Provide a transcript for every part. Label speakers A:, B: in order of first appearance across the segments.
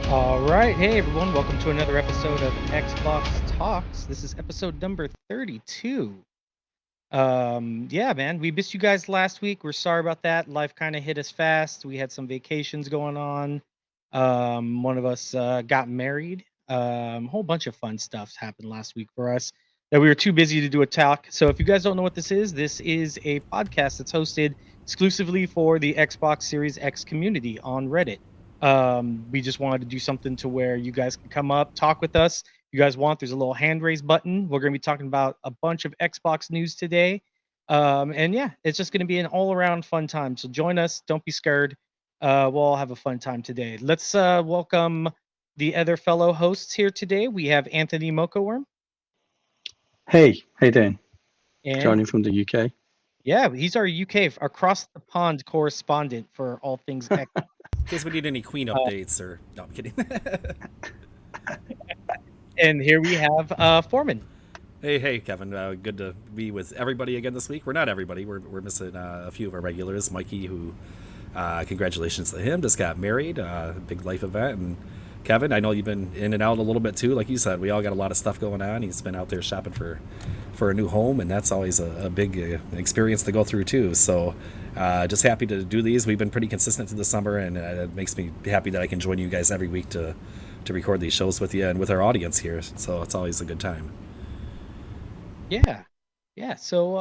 A: All right. Hey, everyone. Welcome to another episode of Xbox Talks. This is episode number 32. Yeah, man, we missed you guys last week. We're sorry about that. Life kind of hit us fast. We had some vacations going on. One of us got married. A whole bunch of fun stuff happened last week for us that we were too busy to do a talk. So if you guys don't know what this is a podcast that's hosted exclusively for the Xbox Series X community on Reddit. We just wanted to do something to where you guys can come up, talk with us. You guys want, there's a little hand raise button. We're going to be talking about a bunch of Xbox news today. And yeah, it's just going to be an all around fun time. So join us. Don't be scared. We'll all have a fun time today. Let's welcome the other fellow hosts here today. We have Anthony Mokoworm
B: Hey, how you doing?
A: and
B: Joining from the UK.
A: yeah, he's our UK across the pond correspondent for all things X.
C: In case we need any Queen
A: Uh,
C: updates or no, I'm kidding.
A: and here we have Foreman.
C: hey, Kevin. Good to be with everybody again this week. We're not everybody. We're missing a few of our regulars. Mikey, who congratulations to him, just got married. Big life event. And Kevin, I know you've been in and out a little bit too. Like you said, we all got a lot of stuff going on. He's been out there shopping for a new home, and that's always a big experience to go through too. So just happy to do these. We've been pretty consistent through the summer, and it makes me happy that I can join you guys every week to record these shows with you and with our audience here. So it's always a good time.
A: Yeah. Yeah. So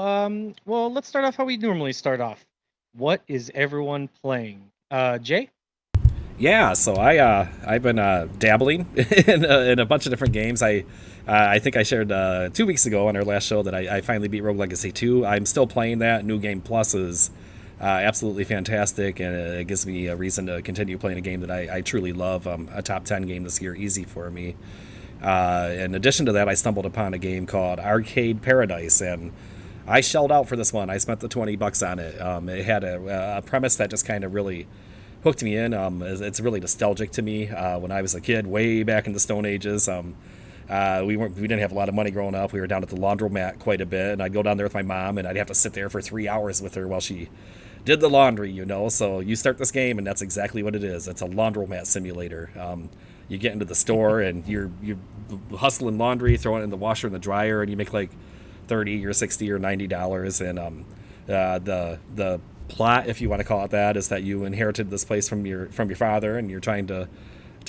A: well, let's start off how we normally start off. What is everyone playing? Jay?
C: Yeah, so I've been dabbling in a bunch of different games. I think I shared 2 weeks ago on our last show that I finally beat Rogue Legacy 2. I'm still playing that. New Game Plus is absolutely fantastic, and it gives me a reason to continue playing a game that I truly love. A top 10 game this year, easy for me. In addition to that, I stumbled upon a game called Arcade Paradise, and I shelled out for this one. I spent the $20 on it. It had a premise that just kind of really hooked me in. It's really nostalgic to me. When I was a kid, way back in the Stone Ages, we didn't have a lot of money growing up. We were down at the laundromat quite a bit, and I'd go down there with my mom, and I'd have to sit there for 3 hours with her while she did the laundry. So you start this game, and that's exactly what it is. It's a laundromat simulator. You get into the store, and you're hustling laundry, throwing it in the washer and the dryer, and you make like 30 or 60 or $90. And the plot, if you want to call it that, is that you inherited this place from your father, and you're trying to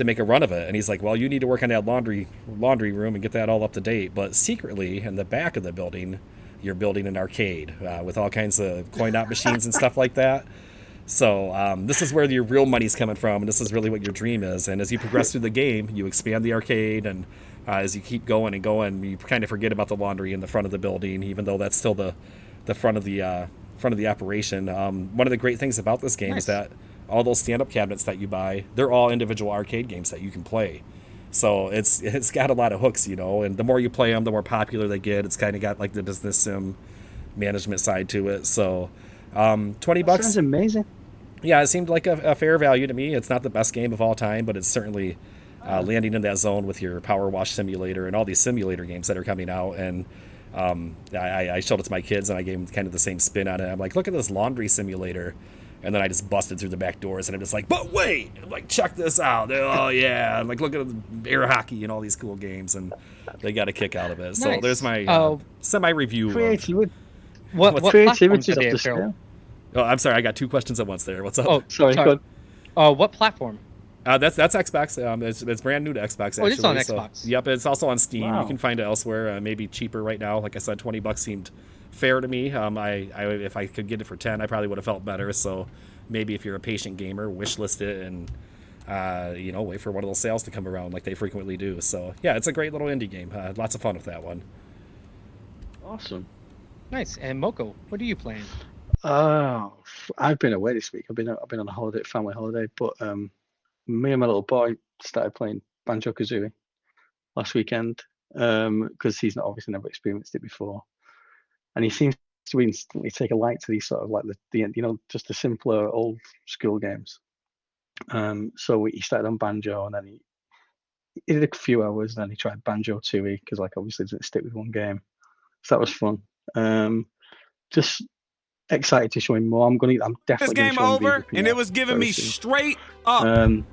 C: make a run of it. And he's like, well, you need to work on that laundry room and get that all up to date. But secretly, in the back of the building, you're building an arcade with all kinds of coin-op machines and stuff like that. So this is where your real money's coming from, and this is really what your dream is. And as you progress through the game, you expand the arcade, and as you keep going and going, you kind of forget about the laundry in the front of the building, even though that's still the front of the operation. One of the great things about this game is
A: Nice.
C: that all those stand-up cabinets that you buy, they're all individual arcade games that you can play. So it's got a lot of hooks, and the more you play them, the more popular they get. It's kind of got like the business sim management side to it. So 20
B: That sounds
C: bucks.
B: amazing.
C: Yeah, it seemed like a fair value to me. It's not the best game of all time, but it's certainly
B: Ah,
C: landing in that zone with your Power Wash Simulator and all these simulator games that are coming out. And I showed it to my kids, and I gave them kind of the same spin on it. I'm like, look at this laundry simulator. And then I just busted through the back doors, and I'm just like, but wait, I'm like, check this out. Oh yeah, I'm like, look at air hockey and all these cool games, and they got a kick out of it. So there's
A: Nice.
C: my semi-review of
B: creativity,
A: What platforms are
B: creativity's off
A: they
B: the
A: available?
B: scale.
C: Oh, I'm sorry, I got two questions at once there. What's up?
A: Oh,
B: Sorry,
A: sorry.
B: good.
A: What platform?
C: That's Xbox. It's brand new to Xbox
A: Oh, it is on
C: actually. So
A: Xbox.
C: yep, it's also on Steam. You
B: Wow.
C: can find it elsewhere, maybe cheaper right now. Like I said, $20 seemed fair to me. I if I could get it for 10, I probably would have felt better. So maybe if you're a patient gamer, wishlist it and wait for one of those sales to come around like they frequently do. So yeah, it's a great little indie game. Lots of fun with that one.
B: Awesome.
A: Nice. And Moko, what are you playing?
B: I've been away this week. I've been on a holiday, family holiday, but me and my little boy started playing Banjo Kazooie last weekend because he's not obviously never experienced it before, and he seems to instantly take a light to these sort of like the just the simpler old school games. So he started on Banjo, and then he did a few hours, and then he tried Banjo Tooie because like obviously didn't stick with one game. So that was fun. Just excited to show him more. I'm
D: This
B: definitely gonna
D: game
B: show him
D: over, and it
B: Deeeerp
D: was giving
B: very
D: me
B: soon.
D: straight up.
B: Um,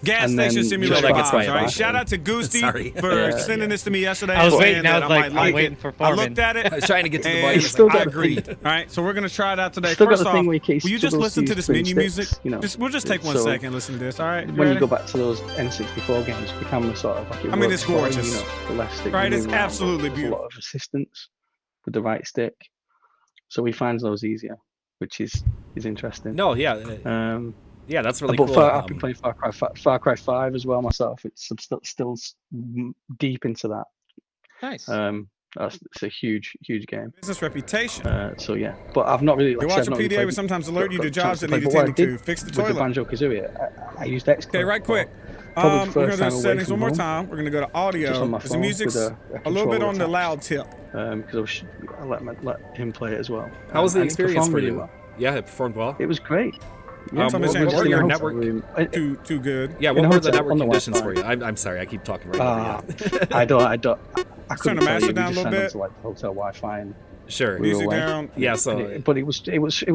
D: Gas
B: And
D: Station
B: then
D: Simulator
C: that gets
D: 5,
C: my
D: right?
C: attention.
D: Shout out to Goosty
C: Sorry.
D: for
B: Yeah,
D: sending this to me yesterday.
A: I was
D: and
A: waiting.
D: saying
A: I
D: that
A: was
D: might
A: like, I'm
D: it.
A: waiting for
D: I
A: Foreman.
D: looked at it.
C: I was trying to get to the
D: And
C: button.
B: It's still
D: I
B: got the
D: agreed.
B: thing.
D: All right, so we're gonna try it out today.
B: Still got
D: First
B: the
D: off,
B: thing
D: will
B: where you
D: you just
B: struggles
D: listen to
B: use
D: this
B: twin
D: menu
B: sticks,
D: music?
B: you know.
D: We'll just take 1
B: So,
D: second and listen to this. All right,
B: When you
D: ready?
B: go back to those N64 games, the camera sort of like it
D: I mean,
B: works
D: it's
B: for you,
D: gorgeous.
B: you know, the left stick.
D: Right,
B: you
D: it's
B: move around, but
D: absolutely
B: there's a
D: beautiful.
B: lot of assistance with the right stick, so he finds those easier, which is interesting.
C: No, yeah,
B: Yeah,
C: that's really
B: but
C: cool.
B: I've been playing Far Cry 5 as well myself. It's I'm still deep into that.
A: Nice.
B: It's a huge game.
D: Business reputation.
B: So yeah, but I've not really.
D: Your
B: Like I
D: watch
B: said, I've not really
D: PDA would
B: played-
D: sometimes
B: got-
D: alert you
B: got
D: to
B: a
D: jobs
B: chance
D: that
B: play,
D: need
B: but what I
D: attending
B: did
D: to. Fix the
B: with the
D: toilet.
B: Banjo-Kazooie, I used xCloud.
D: Okay, right quick.
B: Probably the
D: We're
B: first
D: gonna go
B: time
D: to
B: away
D: settings
B: from
D: one more
B: home,
D: time. We're gonna go to
B: just
D: audio.
B: on my
D: The
B: phone
D: music's
B: with
D: a little bit
B: controller
D: on the
B: attached.
D: loud tip.
B: Because I let him play it as well.
C: How was the
B: and it
C: experience
B: performed
C: for
B: really
C: you?
B: well.
C: Yeah, it performed well.
B: It was great. Yeah,
D: Tell me,
C: what
D: Shane,
C: were
D: what
C: your
D: were
C: network?
D: Too good.
C: Yeah,
B: in
C: what
B: a
C: were the
B: hotel,
C: network
B: on the
C: conditions
B: Wi-Fi.
C: for you? I'm sorry, I keep talking right over you.
B: I couldn't
D: Turn the
B: tell
D: master
B: you. We
D: down a
B: just
D: little
B: signed
D: bit.
B: onto like the hotel Wi-Fi and
C: Sure.
B: we were
D: Music
B: away.
D: down.
C: Yeah, so
B: But it was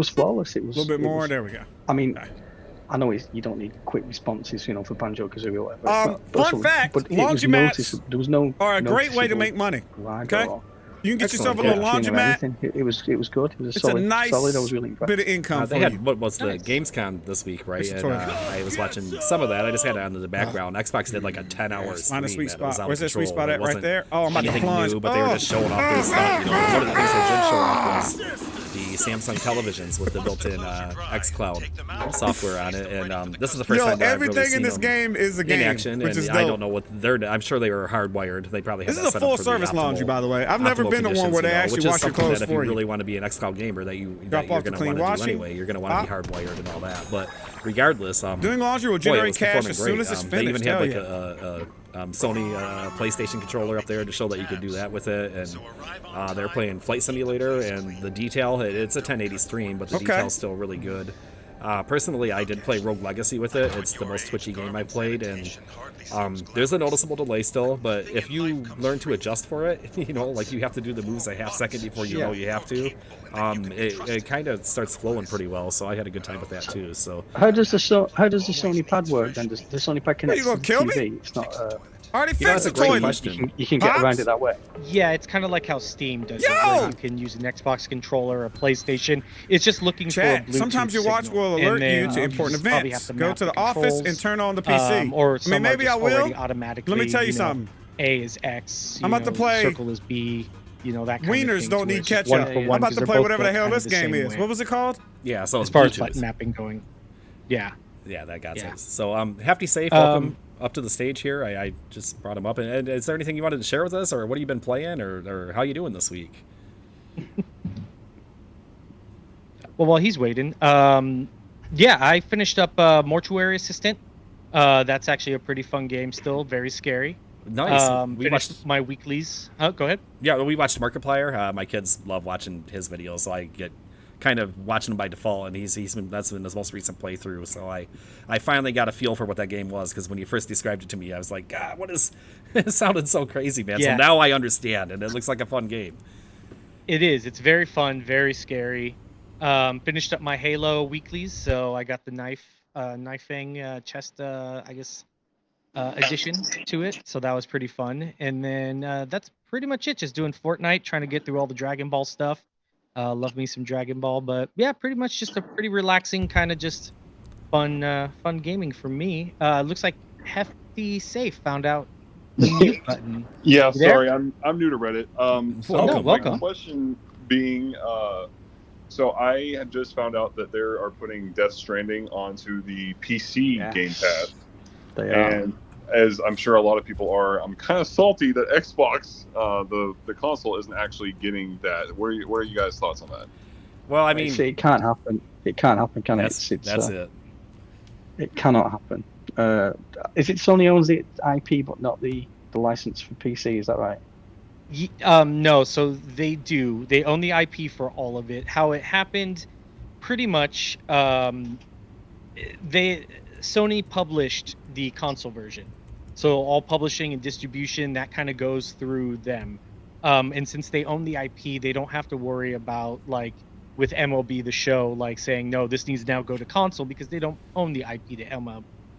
B: flawless. It was
D: A little bit
B: it
D: more.
B: was-
D: There we go.
B: I mean,
D: Okay.
B: I know you don't need quick responses, you know, for Banjo-Kazooie or whatever.
D: Fun fact,
B: but it was
D: laundromats
B: noticeable. There was no
D: are a great way to
B: noticeable
D: make money.
B: lag
D: Okay?
B: or
D: You can get yourself a
B: glitching
D: little
B: or
D: laundromat.
B: anything. It was good. It was
D: It's a
B: solid.
D: nice
B: Solid. I was really impressed.
D: bit of income
C: they
D: for
C: had
D: you.
C: what was the
A: Nice.
C: Gamescom this week, right?
D: It's a
C: And
D: toilet.
C: I was watching some of that. I just had it on in the background. Xbox did like a 10-hour
D: Find a
C: stream
D: sweet
C: that was
D: spot.
C: out
D: Where's
C: of
D: that sweet
C: control.
D: spot
C: It
D: at right
C: wasn't
D: there? Oh, I'm about to
C: anything
D: plunge.
C: new, but they were just showing off their stuff. You know, one of the things they did show off was the Samsung televisions with the built-in xCloud software on it. And this is the first
D: Yo,
C: time that I've really
D: everything
C: seen
D: in this
C: them
D: game is a game,
C: in action,
D: which
C: and
D: is
C: I
D: dope.
C: don't know what they're. I'm sure they were hardwired. They probably had
D: This
C: that
D: is a
C: set up for the
D: full-service laundry,
C: optimal-
D: by the way. I've never
C: optimal
D: been to one
C: conditions,
D: where they
C: you know,
D: actually
C: which is
D: wash your
C: something
D: clothes
C: that if
D: for
C: you
D: you.
C: really want to be an xCloud gamer that you're
D: Drop off
C: going
D: the
C: to
D: clean
C: want to do
D: washing.
C: anyway. You're going to want to be hardwired and all that. But regardless,
D: Doing laundry will
C: boy, it
D: generate
C: was
D: cash
C: performing
D: as
C: great.
D: soon as it's
C: They
D: finished.
C: even had
D: Hell
C: like
D: yeah.
C: a Sony PlayStation controller up there to show that you could do that with it, and they're playing Flight Simulator, and the detail, it's a 1080 stream, but the
D: Okay.
C: detail's still really good. Personally, I did play Rogue Legacy with it. It's the most twitchy game I've played, and there's a noticeable delay still, but if you learn to adjust for it, you know, like you have to do the moves a half second before you know you have to, it kind of starts flowing pretty well, so I had a good time with that too. So
B: How does the Sony pad work then? Does the Sony pad connect
D: you gonna
B: to
D: kill
B: the
D: me?
B: TV? It's not.
D: Already
C: You know,
D: fixed
C: that's
D: the
C: a great
D: toilet.
C: question.
B: You can get
D: Pops?
B: around it that way.
A: Yeah, it's kind of like how Steam does it,
D: Yo!
A: where you can use an Xbox controller, a PlayStation. It's just looking
D: Chat.
A: for a Bluetooth
D: Sometimes your watch
A: signal.
D: will
A: And
D: alert
A: then,
D: you to important
A: probably have
D: events.
A: to
D: Go
A: map
D: to the
A: the
D: office
A: controls,
D: and turn on the PC.
A: or
D: I mean,
A: some
D: maybe
A: are
D: I
A: just
D: will.
A: already automatically.
D: Let me tell you
A: know,
D: something.
A: A is X.
D: I'm about to play-
A: Circle is B. You know that kind of
D: Wieners
A: thing,
D: don't
A: to where
D: need
A: it's just
D: ketchup.
A: one for
D: I'm
A: one,
D: about
A: 'cause
D: to
A: they're
D: play
A: both
D: whatever the
A: built
D: hell
A: kind
D: this
A: of the
D: game
A: same
D: is.
A: way.
D: What was it called?
C: yeah, so
A: As
C: it's
A: far as
C: Bluetooth.
A: button mapping going, yeah.
C: Yeah, that got
A: Yeah.
C: it. So, Hefty Safe, welcome up to the stage here. I just brought him up. And is there anything you wanted to share with us, or what have you been playing, or how you doing this week?
A: Well, while he's waiting, yeah, I finished up Mortuary Assistant. That's actually a pretty fun game still, very scary.
C: Nice. We
A: Finished
C: watched.
A: my weeklies. Oh, go ahead.
C: Yeah, we watched Markiplier. My kids love watching his videos, so I get kind of watching him by default. And that's been his most recent playthrough. So I finally got a feel for what that game was, because when you first described it to me, I was like, God, what is? It sounded so crazy, man.
A: Yeah.
C: So now I understand, and it looks like a fun game.
A: It is. It's very fun, very scary. Finished up my Halo weeklies, so I got the knifing chest, I guess, addition to it. So that was pretty fun. And then that's pretty much it. Just doing Fortnite, trying to get through all the Dragon Ball stuff. Love me some Dragon Ball, but yeah, pretty much just a pretty relaxing kind of just fun gaming for me. Looks like Hefty Safe found out the mute button.
E: Yeah,
A: You there?
E: sorry, I'm new to Reddit. So
C: No,
E: my
A: welcome.
E: question being, so I had just found out that they are putting Death Stranding onto the PC
B: Yes.
E: Game Pass,
B: They are.
E: and as I'm sure a lot of people are, I'm kind of salty that Xbox, the console, isn't actually getting that. What are you guys' thoughts on that?
C: Well, I mean,
B: See, it can't happen. It can't happen, can it?
C: that's
B: It's,
C: it.
B: It cannot happen. Is it Sony owns the IP but not the license for PC? Is that right?
A: No, so they do. They own the IP for all of it. How it happened, pretty much, Sony published the console version, so all publishing and distribution that kind of goes through them. And since they own the IP, they don't have to worry about like with MLB the show, like saying no, this needs to now go to console because they don't own the IP to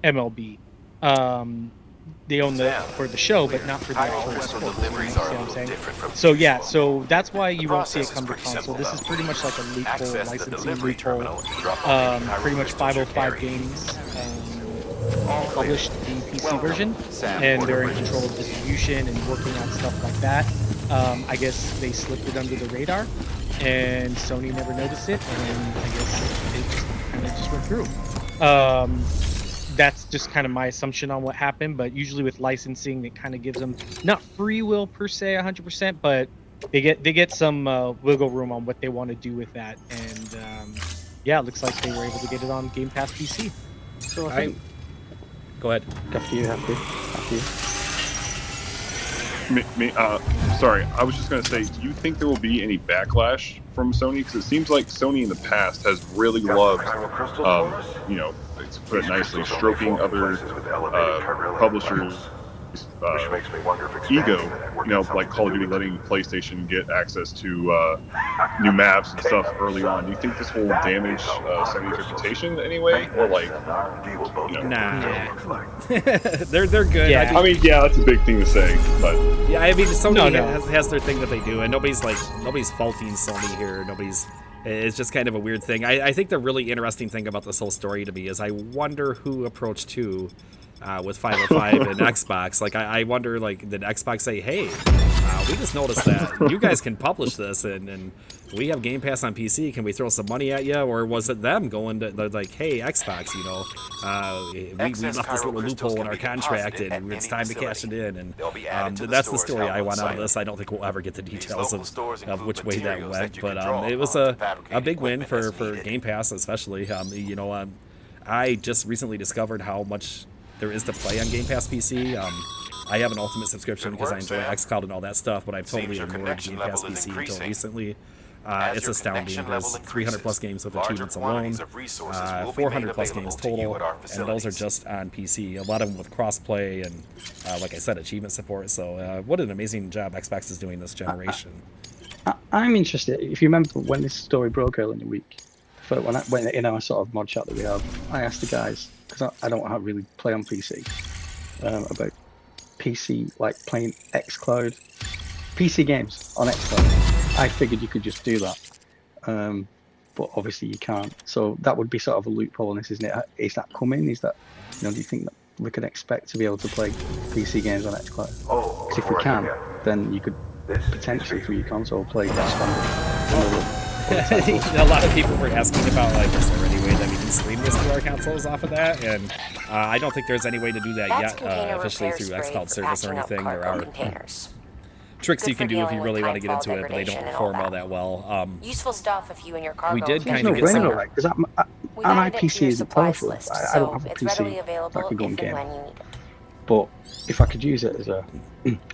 A: MLB. They own for the show, but not for the actual sport. You see what I'm saying? So yeah, so that's why you won't see it come to console. This is pretty much like a loophole, licensing loophole. Pretty much 505 Games published the PC version, and they're in control of distribution and working on stuff like that. I guess they slipped it under the radar, and Sony never noticed it, and I guess it just kind of just went through. That's just kind of my assumption on what happened, but usually with licensing, it kind of gives them not free will per se 100%, but they get some wiggle room on what they want to do with that. And yeah, it looks like they were able to get it on Game Pass PC.
B: So I think.
C: Go ahead.
B: After you.
E: Sorry, I was just going to say, do you think there will be any backlash from Sony? Because it seems like Sony in the past has really loved, to put it nicely, stroking other publishers' ego. Like Call of Duty letting PlayStation get access to new maps and stuff early on. Do you think this will damage Sony's reputation in any way, or
C: Nah. they're good.
A: Yeah.
E: I mean, yeah, that's a big thing to say, but
C: yeah, I mean, Sony has their thing that they do, and nobody's faulting Sony here. It's just kind of a weird thing. I think the really interesting thing about this whole story to me is I wonder who approached who with 505 and Xbox. Like, I wonder, like, did Xbox say, hey, we just noticed that you guys can publish this, and we have Game Pass on PC. Can we throw some money at you? Or was it them going to, like, hey, Xbox, we left this little loophole in our contract, and it's time to cash it in. And that's the story I want out of this. I don't think we'll ever get the details of which way that went. But it was a big win for Game Pass, especially. I just recently discovered how much there is to play on Game Pass PC. I have an Ultimate subscription because I enjoy xCloud and all that stuff, but I've totally ignored Game Pass PC until recently. It's astounding. There's 300 plus games with achievements alone, 400 plus games total, and those are just on PC. A lot of them with crossplay and, like I said, achievement support. So what an amazing job Xbox is doing this generation.
B: I'm interested. If you remember when this story broke earlier in the week, when in our sort of mod chat that we have, I asked the guys, because I don't really play on PC, about PC, like playing xCloud, PC games on xCloud. I figured you could just do that, but obviously you can't. So that would be sort of a loophole in this, isn't it? Is that coming? Is that, do you think that we can expect to be able to play PC games on xCloud? Because if we can, then you could potentially through your console play Death Stranding.
C: A lot of people were asking about, like, is there any way that we can stream this to our consoles off of that? And I don't think there's any way to do that yet, officially through xCloud service or anything. There are tricks you can do if you really want to get into it, but they don't perform all that well.
F: Useful stuff if you and your cargo.
C: We did kind
B: no
C: of get some.
B: Right? Because my PC isn't powerful. I don't have a PC that could go and game. But if I could use it as an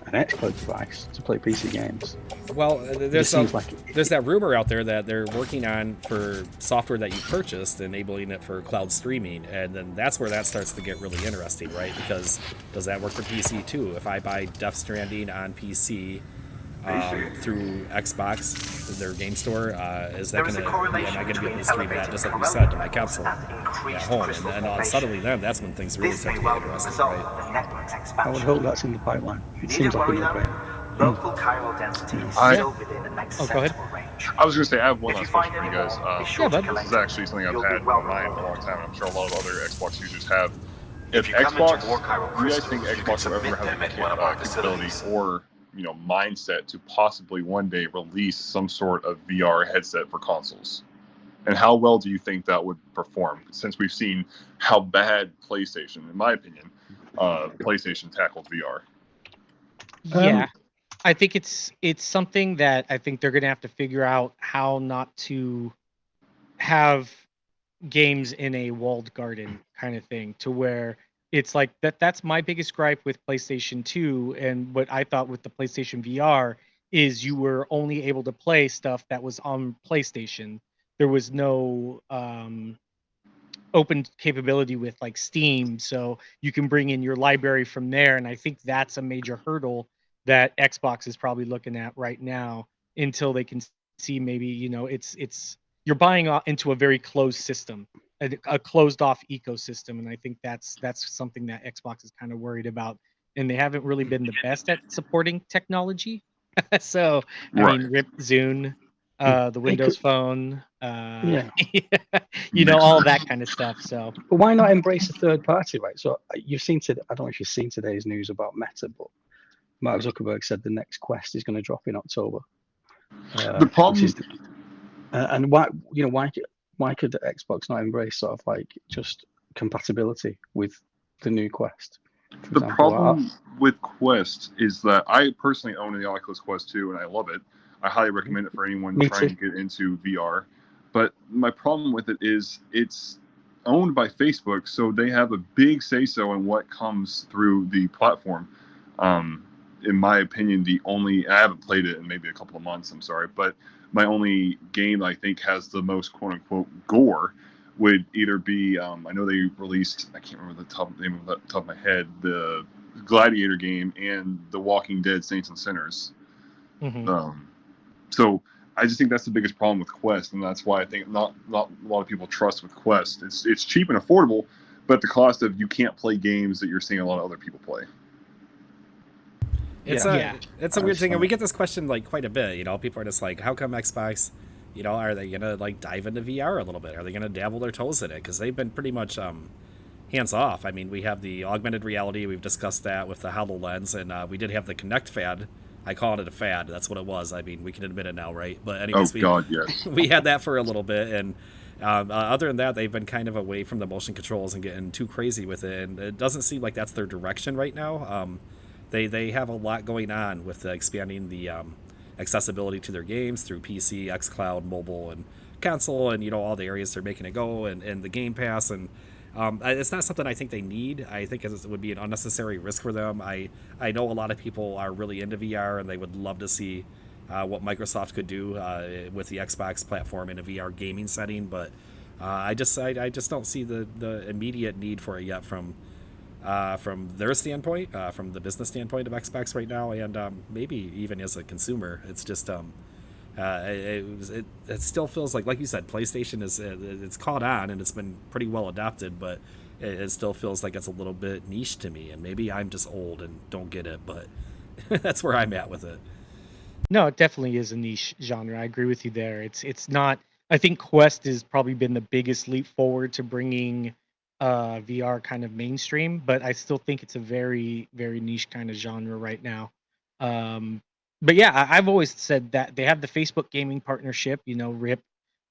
B: xCloud device to play PC games,
C: well, there's that rumor out there that they're working on for software that you purchased, enabling it for cloud streaming, and then that's where that starts to get really interesting, right? Because does that work for PC too? If I buy Death Stranding on PC through Xbox, their game store, is that am I going to be able to stream that just like we said to my console at home? And then suddenly that's when things really start to get interesting, right?
B: I would hope that's in the pipeline. It seems like a no-brainer.
G: Local chiral density is still within an acceptable range.
E: I was going to say, I have one last question for you guys. This is actually something I've had in my mind for a long time. I'm sure a lot of other Xbox users have. If Xbox, do you guys think Xbox will ever have the capability or mindset to possibly one day release some sort of VR headset for consoles? And how well do you think that would perform, since we've seen how bad PlayStation, in my opinion, PlayStation tackled VR?
A: Yeah, I think it's something that I think they're going to have to figure out how not to have games in a walled garden kind of thing, to where it's like that's my biggest gripe with PlayStation 2, and what I thought with the PlayStation VR is you were only able to play stuff that was on PlayStation. There was no open capability with like Steam, so you can bring in your library from there, and I think that's a major hurdle that Xbox is probably looking at right now, until they can see maybe it's you're buying into a very closed system, a closed off ecosystem, and I think that's something that Xbox is kind of worried about, and they haven't really been the best at supporting technology. So I
E: Right.
A: mean, RIP Zune, the
B: It
A: Windows
B: could,
A: Phone,
B: yeah.
E: Makes
A: all
E: sense.
A: that kind of stuff. So
B: But why not embrace a third party, right? So you've seen today. I don't know if you've seen today's news about Meta, but Mark Zuckerberg said the next Quest is going to drop in October.
E: The problem,
B: Which is, and why why could Xbox not embrace sort of like just compatibility with the new Quest? For
E: the
B: example,
E: problem with Quest is that I personally own the Oculus Quest 2 and I love it. I highly recommend it for anyone
B: Me
E: trying
B: too.
E: to get into VR. But my problem with it is it's owned by Facebook, so they have a big say-so in what comes through the platform. In my opinion, I haven't played it in maybe a couple of months, I'm sorry, but my only game I think has the most quote-unquote gore would either be I know they released, I can't remember the name of the top of my head, the Gladiator game and the Walking Dead Saints and Sinners.
A: mhm.
E: So I just think that's the biggest problem with Quest, and that's why I think not a lot of people trust with Quest. It's cheap and affordable, but the cost of you can't play games that you're seeing a lot of other people play.
C: It's
A: Yeah.
C: a weird thing, and we get this question like quite a bit. People are just like, how come Xbox? Are they gonna like dive into VR a little bit? Are they gonna dabble their toes in it? Because they've been pretty much hands off. I mean, we have the augmented reality. We've discussed that with the HoloLens, and we did have the Kinect fad. I call it a fad. That's what it was. I mean, we can admit it now, right? But anyways,
E: God, yes.
C: we had that for a little bit, and other than that, they've been kind of away from the motion controls and getting too crazy with it. And it doesn't seem like that's their direction right now. They have a lot going on with expanding the accessibility to their games through PC, xCloud, mobile, and console, and all the areas they're making it go, and the Game Pass, and it's not something I think they need. I think it would be an unnecessary risk for them. I know a lot of people are really into VR, and they would love to see what Microsoft could do with the Xbox platform in a VR gaming setting, but I just don't see the immediate need for it yet from their standpoint, from the business standpoint of Xbox right now, and maybe even as a consumer. It's just it still feels like you said, PlayStation it's caught on and it's been pretty well adopted, but it still feels like it's a little bit niche to me, and maybe I'm just old and don't get it, but that's where I'm at with it.
A: No, it definitely is a niche genre. I agree with you there. It's not. I think Quest has probably been the biggest leap forward to bringing VR kind of mainstream, but I still think it's a very very niche kind of genre right now. Um, but yeah, I've always said that they have the Facebook gaming partnership. RIP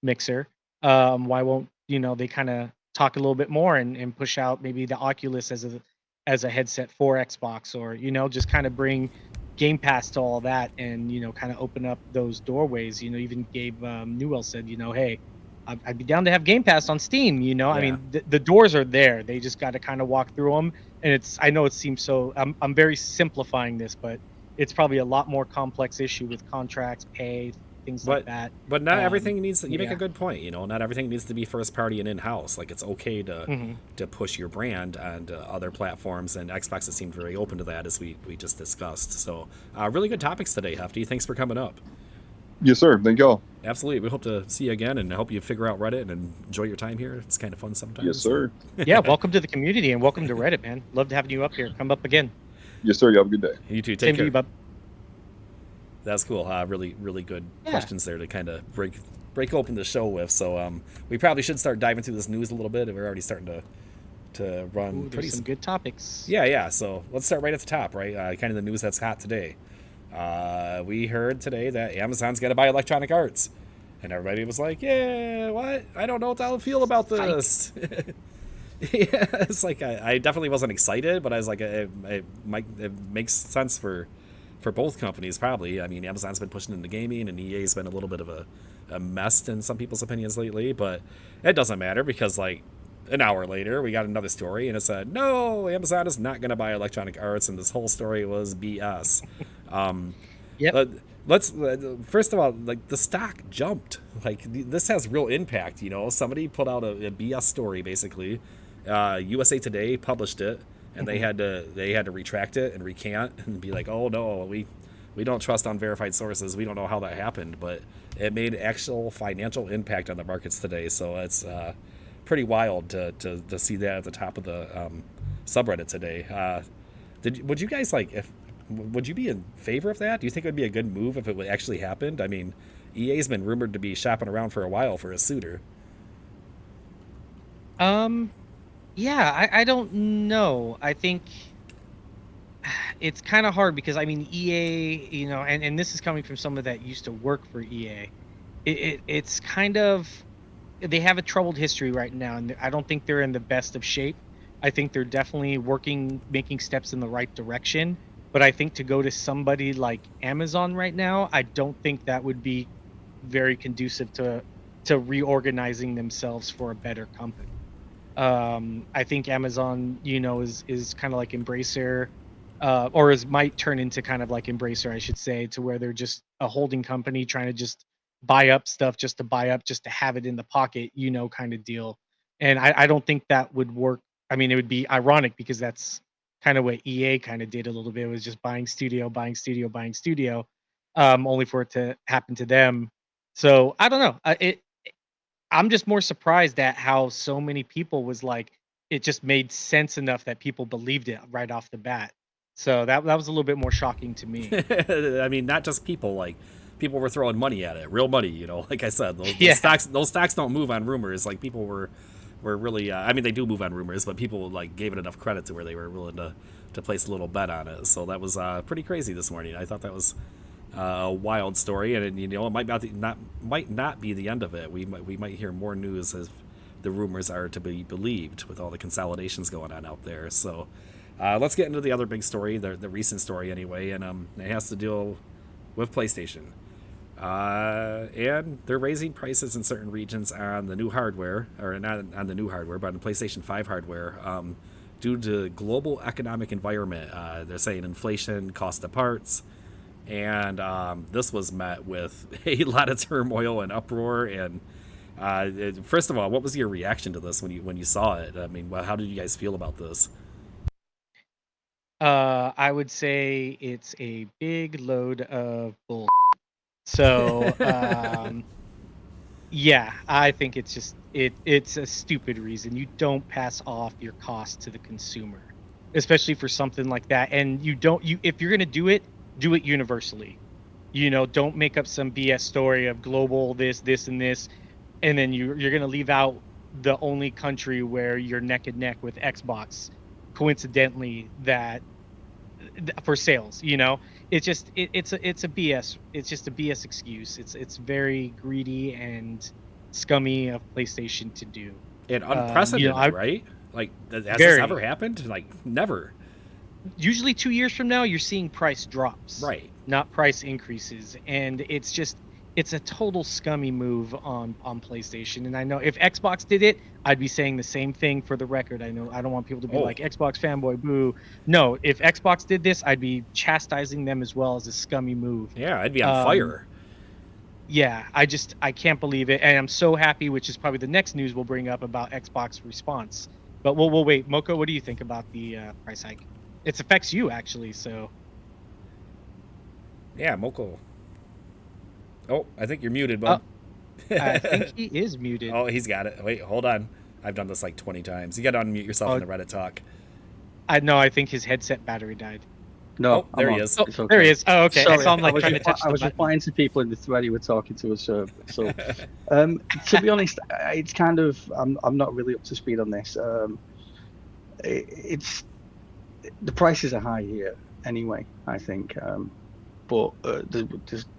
A: Mixer. Why won't they kind of talk a little bit more and push out maybe the Oculus as a headset for Xbox, or just kind of bring Game Pass to all that, and kind of open up those doorways. Even Gabe Newell said, hey, I'd be down to have Game Pass on Steam. I
C: Yeah.
A: mean, the doors are there. They just got to kind of walk through them. And I know it seems so. I'm very simplifying this, but it's probably a lot more complex issue with contracts, pay, things like that.
C: But not everything needs to, you make
A: yeah.
C: a good point, not everything needs to be first party and in-house. Like, it's okay to
A: Mhm.
C: to push your brand on other platforms, and Xbox has seemed very open to that, as we just discussed. So really good topics today, Hefty. Thanks for coming up.
E: Yes, sir. Thank y'all.
C: Absolutely. We hope to see you again, and I hope you figure out Reddit and enjoy your time here. It's kind of fun sometimes.
E: Yes, sir.
A: Yeah, welcome to the community and welcome to Reddit, man. Love to have you up here. Come up again.
E: Yes, sir. You have a good day.
C: You too.
A: Same
C: Take
A: to
C: care.
A: you, bub.
C: That's cool. Really, really good
A: Yeah.
C: questions there to kind of break open the show with. So we probably should start diving through this news a little bit. We're already starting to run
A: Ooh,
C: pretty.
A: there's some good topics.
C: Yeah. So let's start right at the top, right? Kind of the news that's hot today. We heard today that Amazon's got to buy Electronic Arts, and everybody was like, "Yeah, what? I don't know what I feel about this." Yeah, it's like I definitely wasn't excited, but I was like, it makes sense for both companies, probably. I mean, Amazon's been pushing into gaming, and EA's been a little bit of a mess in some people's opinions lately, but it doesn't matter, because like an hour later we got another story and it said, no, Amazon is not going to buy Electronic Arts, and this whole story was BS.
A: Yep.
C: Let's first of all, like, the stock jumped. Like, this has real impact. Somebody put out a BS story, basically. USA Today published it, and they had to retract it and recant and be like, oh no, we don't trust unverified sources. We don't know how that happened, but it made actual financial impact on the markets today. So it's pretty wild to see that at the top of the subreddit today. Would you guys would you be in favor of that? Do you think it would be a good move if it actually happened? I mean, EA's been rumored to be shopping around for a while for a suitor.
A: Yeah, I don't know. I think it's kind of hard because I mean EA, and this is coming from someone that used to work for EA. It's kind of, they have a troubled history right now, and I don't think they're in the best of shape. I think they're definitely making steps in the right direction. But I think to go to somebody like Amazon right now, I don't think that would be very conducive to reorganizing themselves for a better company. I think Amazon, is kind of like Embracer, or might turn into kind of like Embracer, I should say, to where they're just a holding company trying to just buy up stuff just to buy up, just to have it in the pocket, kind of deal. And I don't think that would work. I mean, it would be ironic because that's kind of what EA kind of did a little bit. It was just buying studio, buying studio, buying studio, only for it to happen to them. So I don't know. I'm just more surprised at how so many people was like, it just made sense enough that people believed it right off the bat. So that was a little bit more shocking to me.
C: I mean, not just people, like people were throwing money at it, real money. Like I said, those
A: Yeah.
C: those stocks don't move on rumors. Like people were really. I mean, they do move on rumors, but people like gave it enough credit to where they were willing to place a little bet on it. So that was pretty crazy this morning. I thought that was a wild story, and it might not be the end of it. We might hear more news as the rumors are to be believed with all the consolidations going on out there. So let's get into the other big story, the recent story anyway, and it has to deal with PlayStation. And they're raising prices in certain regions on the new hardware, or not on the new hardware, but on the PlayStation 5 hardware, due to global economic environment. They're saying inflation, cost of parts, and this was met with a lot of turmoil and uproar. And first of all, what was your reaction to this when you saw it? I mean, how did you guys feel about this?
A: I would say it's a big load of bull. So, yeah, I think it's just it's a stupid reason. You don't pass off your cost to the consumer, especially for something like that. And if you're gonna do it universally. Don't make up some BS story of global this, and this, and then you're gonna leave out the only country where you're neck and neck with Xbox, coincidentally, that for sales. It's just it's a BS. It's just a BS excuse. It's very greedy and scummy of PlayStation to do.
C: And unprecedented, right? Like, has this ever happened? Like, never.
A: Usually 2 years from now, you're seeing price drops,
C: right?
A: Not price increases, and it's a total scummy move on PlayStation. And I know if Xbox did it, I'd be saying the same thing. For the record, I know I don't want people to be like Xbox fanboy boo. No, if Xbox did this, I'd be chastising them as well as a scummy move.
C: Yeah, I'd be on fire.
A: Yeah, I can't believe it, and I'm so happy, which is probably the next news we'll bring up about Xbox response. But we'll wait. Moko, what do you think about the price hike? It affects you actually, so.
C: Yeah, Moko. Oh, I think you're muted, bud.
A: I think he is muted.
C: Oh, he's got it. Wait, hold on. I've done this like 20 times. You got to unmute yourself in the Reddit talk.
A: I think his headset battery died.
B: No,
C: there he is.
A: Okay. There he is. Oh, okay.
B: Sorry,
A: I was
B: replying to people in the thread who were talking to us. So, to be honest, it's kind of I'm not really up to speed on this. It's the prices are high here anyway, I think. But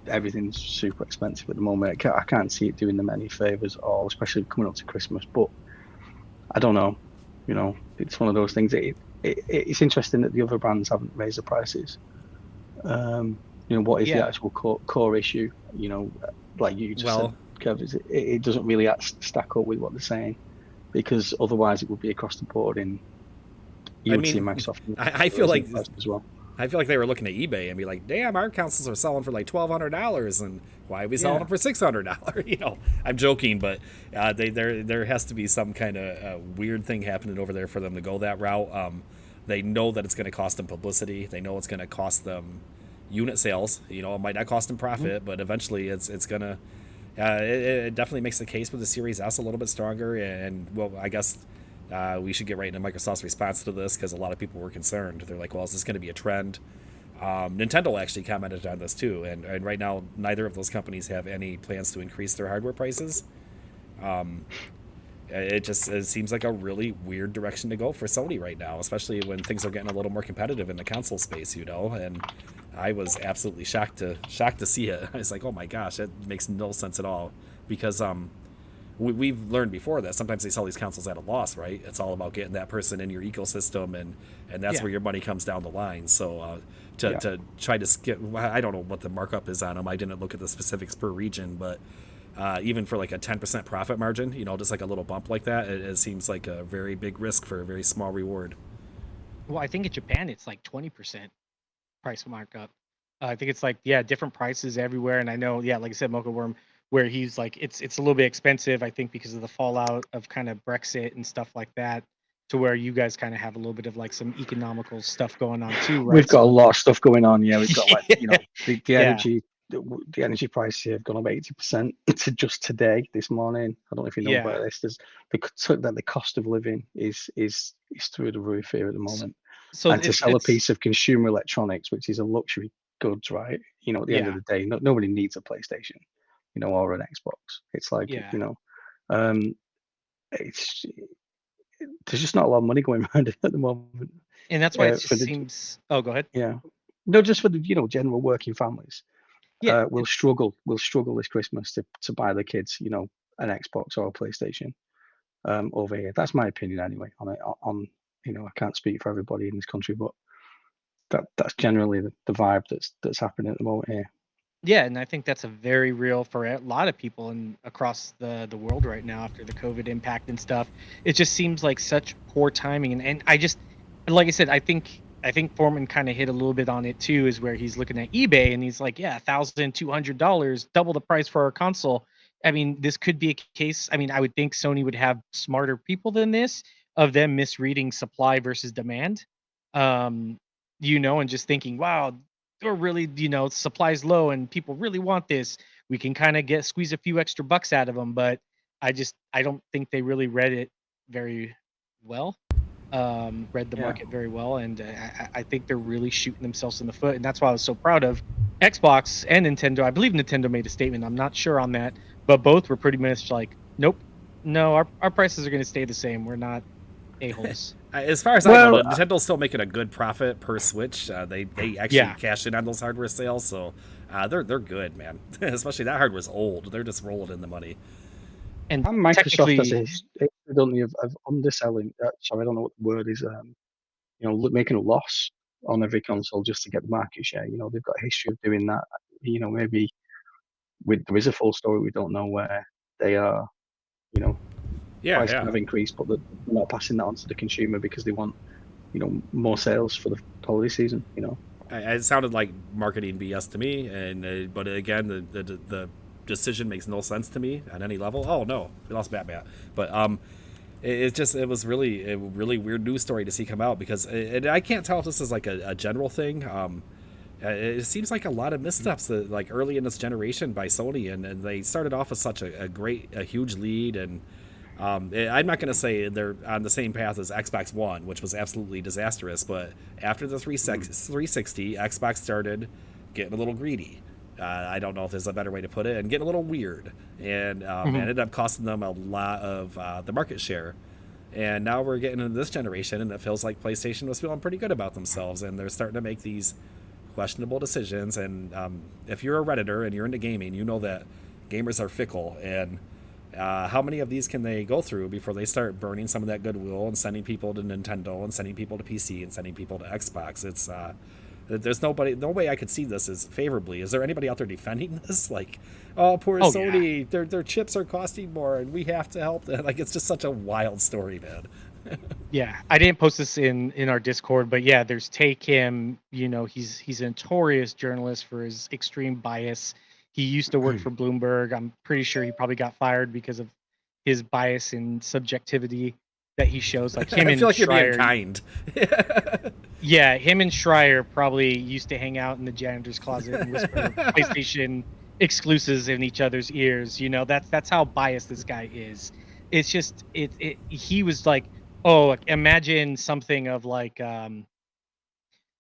B: everything's super expensive at the moment. I can't see it doing them any favors, or especially coming up to Christmas. But I don't know. It's one of those things. It's interesting that the other brands haven't raised the prices. What is the actual core issue? Like you just said, Kev, it doesn't really stack up with what they're saying, because otherwise it would be across the board. You would see Microsoft.
C: I feel like
B: as well.
C: I feel like they were looking at eBay and be like, "Damn, our consoles are selling for like $1,200, and why are we selling them for $600?" I'm joking, but there has to be some kind of weird thing happening over there for them to go that route. They know that it's going to cost them publicity. They know it's going to cost them unit sales. It might not cost them profit, but eventually it's gonna it definitely makes the case for the Series S a little bit stronger. And well, I guess we should get right into Microsoft's response to this, because a lot of people were concerned. They're like, well, is this going to be a trend? Nintendo actually commented on this too, and right now neither of those companies have any plans to increase their hardware prices. It seems like a really weird direction to go for Sony right now, especially when things are getting a little more competitive in the console space, and I was absolutely shocked to see it. I was like, oh my gosh, that makes no sense at all, because we've learned before that sometimes they sell these consoles at a loss, right? It's all about getting that person in your ecosystem, and that's where your money comes down the line. So to try to skip, I don't know what the markup is on them. I didn't look at the specifics per region, but even for like a 10% profit margin, just like a little bump like that, it seems like a very big risk for a very small reward.
A: Well, I think in Japan it's like 20% price markup. I think it's like different prices everywhere, and I know like I said, Mocha Worm, where he's like it's a little bit expensive, I think, because of the fallout of kind of Brexit and stuff like that, to where you guys kind of have a little bit of like some economical stuff going on too, right?
B: We've got a lot of stuff going on. Yeah, we've got like the
A: Yeah.
B: energy. The energy prices have gone up 80% to just today, this morning. I don't know if you know about this. There's the cost of living is through the roof here at the moment.
A: So
B: and to sell a piece of consumer electronics, which is a luxury goods, right? At the end of the day, nobody needs a PlayStation, or an Xbox. It's like, it's there's just not a lot of money going around at the moment.
A: And that's why it just seems. Oh, go ahead.
B: Yeah. No, just for the general working families. We'll struggle this Christmas to buy the kids, an Xbox or a PlayStation over here. That's my opinion anyway. On I can't speak for everybody in this country, but that's generally the vibe that's happening at the moment here.
A: Yeah, and I think that's a very real for a lot of people and across the world right now after the COVID impact and stuff. It just seems like such poor timing, and I just, like I said, I think Foreman kind of hit a little bit on it too, is where he's looking at eBay and he's like, $1,200, double the price for our console. I mean, this could be a case. I mean, I would think Sony would have smarter people than this, of them misreading supply versus demand, and just thinking, wow, we're really, supply's low and people really want this. We can kind of squeeze a few extra bucks out of them, but I don't think they really read it very well. Read the market very well, and I think they're really shooting themselves in the foot, and that's why I was so proud of Xbox and Nintendo. I believe Nintendo made a statement. I'm not sure on that, but both were pretty much like, nope, no, our prices are going to stay the same. We're not a-holes.
C: As far as I know, Nintendo's still making a good profit per Switch. They actually cash in on those hardware sales, so they're good, man. Especially that hardware's old. They're just rolling in the money.
B: And Microsoft has a history of underselling. Sorry, I don't know what the word is. Making a loss on every console just to get the market share. They've got a history of doing that. Maybe there is a full story. We don't know where they are. Price have increased, but they're not passing that on to the consumer because they want, more sales for the holiday season.
C: It sounded like marketing BS to me, and but again, the decision makes no sense to me at any level. Oh no, we lost Batman, but it was really a really weird news story to see come out, because I can't tell if this is like a general thing. It seems like a lot of missteps like early in this generation by Sony, and they started off with such a huge lead, and I'm not going to say they're on the same path as Xbox One, which was absolutely disastrous, but after the 360, Xbox started getting a little greedy. I don't know if there's a better way to put it, and getting a little weird, and ended up costing them a lot of the market share. And now we're getting into this generation, and it feels like PlayStation was feeling pretty good about themselves, and they're starting to make these questionable decisions. And if you're a Redditor and you're into gaming, you know that gamers are fickle, and how many of these can they go through before they start burning some of that goodwill and sending people to Nintendo and sending people to PC and sending people to Xbox? It's there's no way I could see this as favorably. Is there anybody out there defending this? Like, oh, poor Sony, their chips are costing more and we have to help them. Like, it's just such a wild story, man.
A: Yeah, I didn't post this in our Discord, but yeah, there's Take Him. He's a notorious journalist for his extreme bias. He used to work for Bloomberg. I'm pretty sure he probably got fired because of his bias and subjectivity that he shows. Like him
C: I feel like
A: Schreier,
C: you're being kind.
A: Yeah, him and Schreier probably used to hang out in the janitor's closet and whisper PlayStation exclusives in each other's ears. You know, that's how biased this guy is. It's just he was like, oh, imagine something of like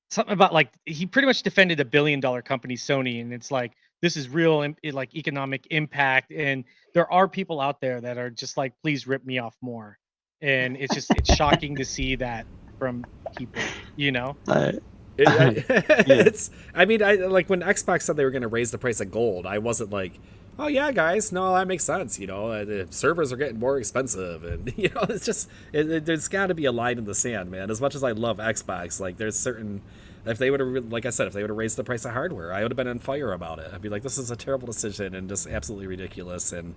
A: something about like he pretty much defended a billion-dollar company, Sony, and it's like this is real like economic impact, and there are people out there that are just like, please rip me off more, and it's shocking to see that from people, you know.
B: Yeah.
C: It's. I mean, I like when Xbox said they were going to raise the price of gold. I wasn't like, oh yeah, guys, no, that makes sense. You know, the servers are getting more expensive, and you know, it's just there's got to be a line in the sand, man. As much as I love Xbox, like there's certain. If they would have, like I said, if they would have raised the price of hardware, I would have been on fire about it. I'd be like, this is a terrible decision and just absolutely ridiculous. And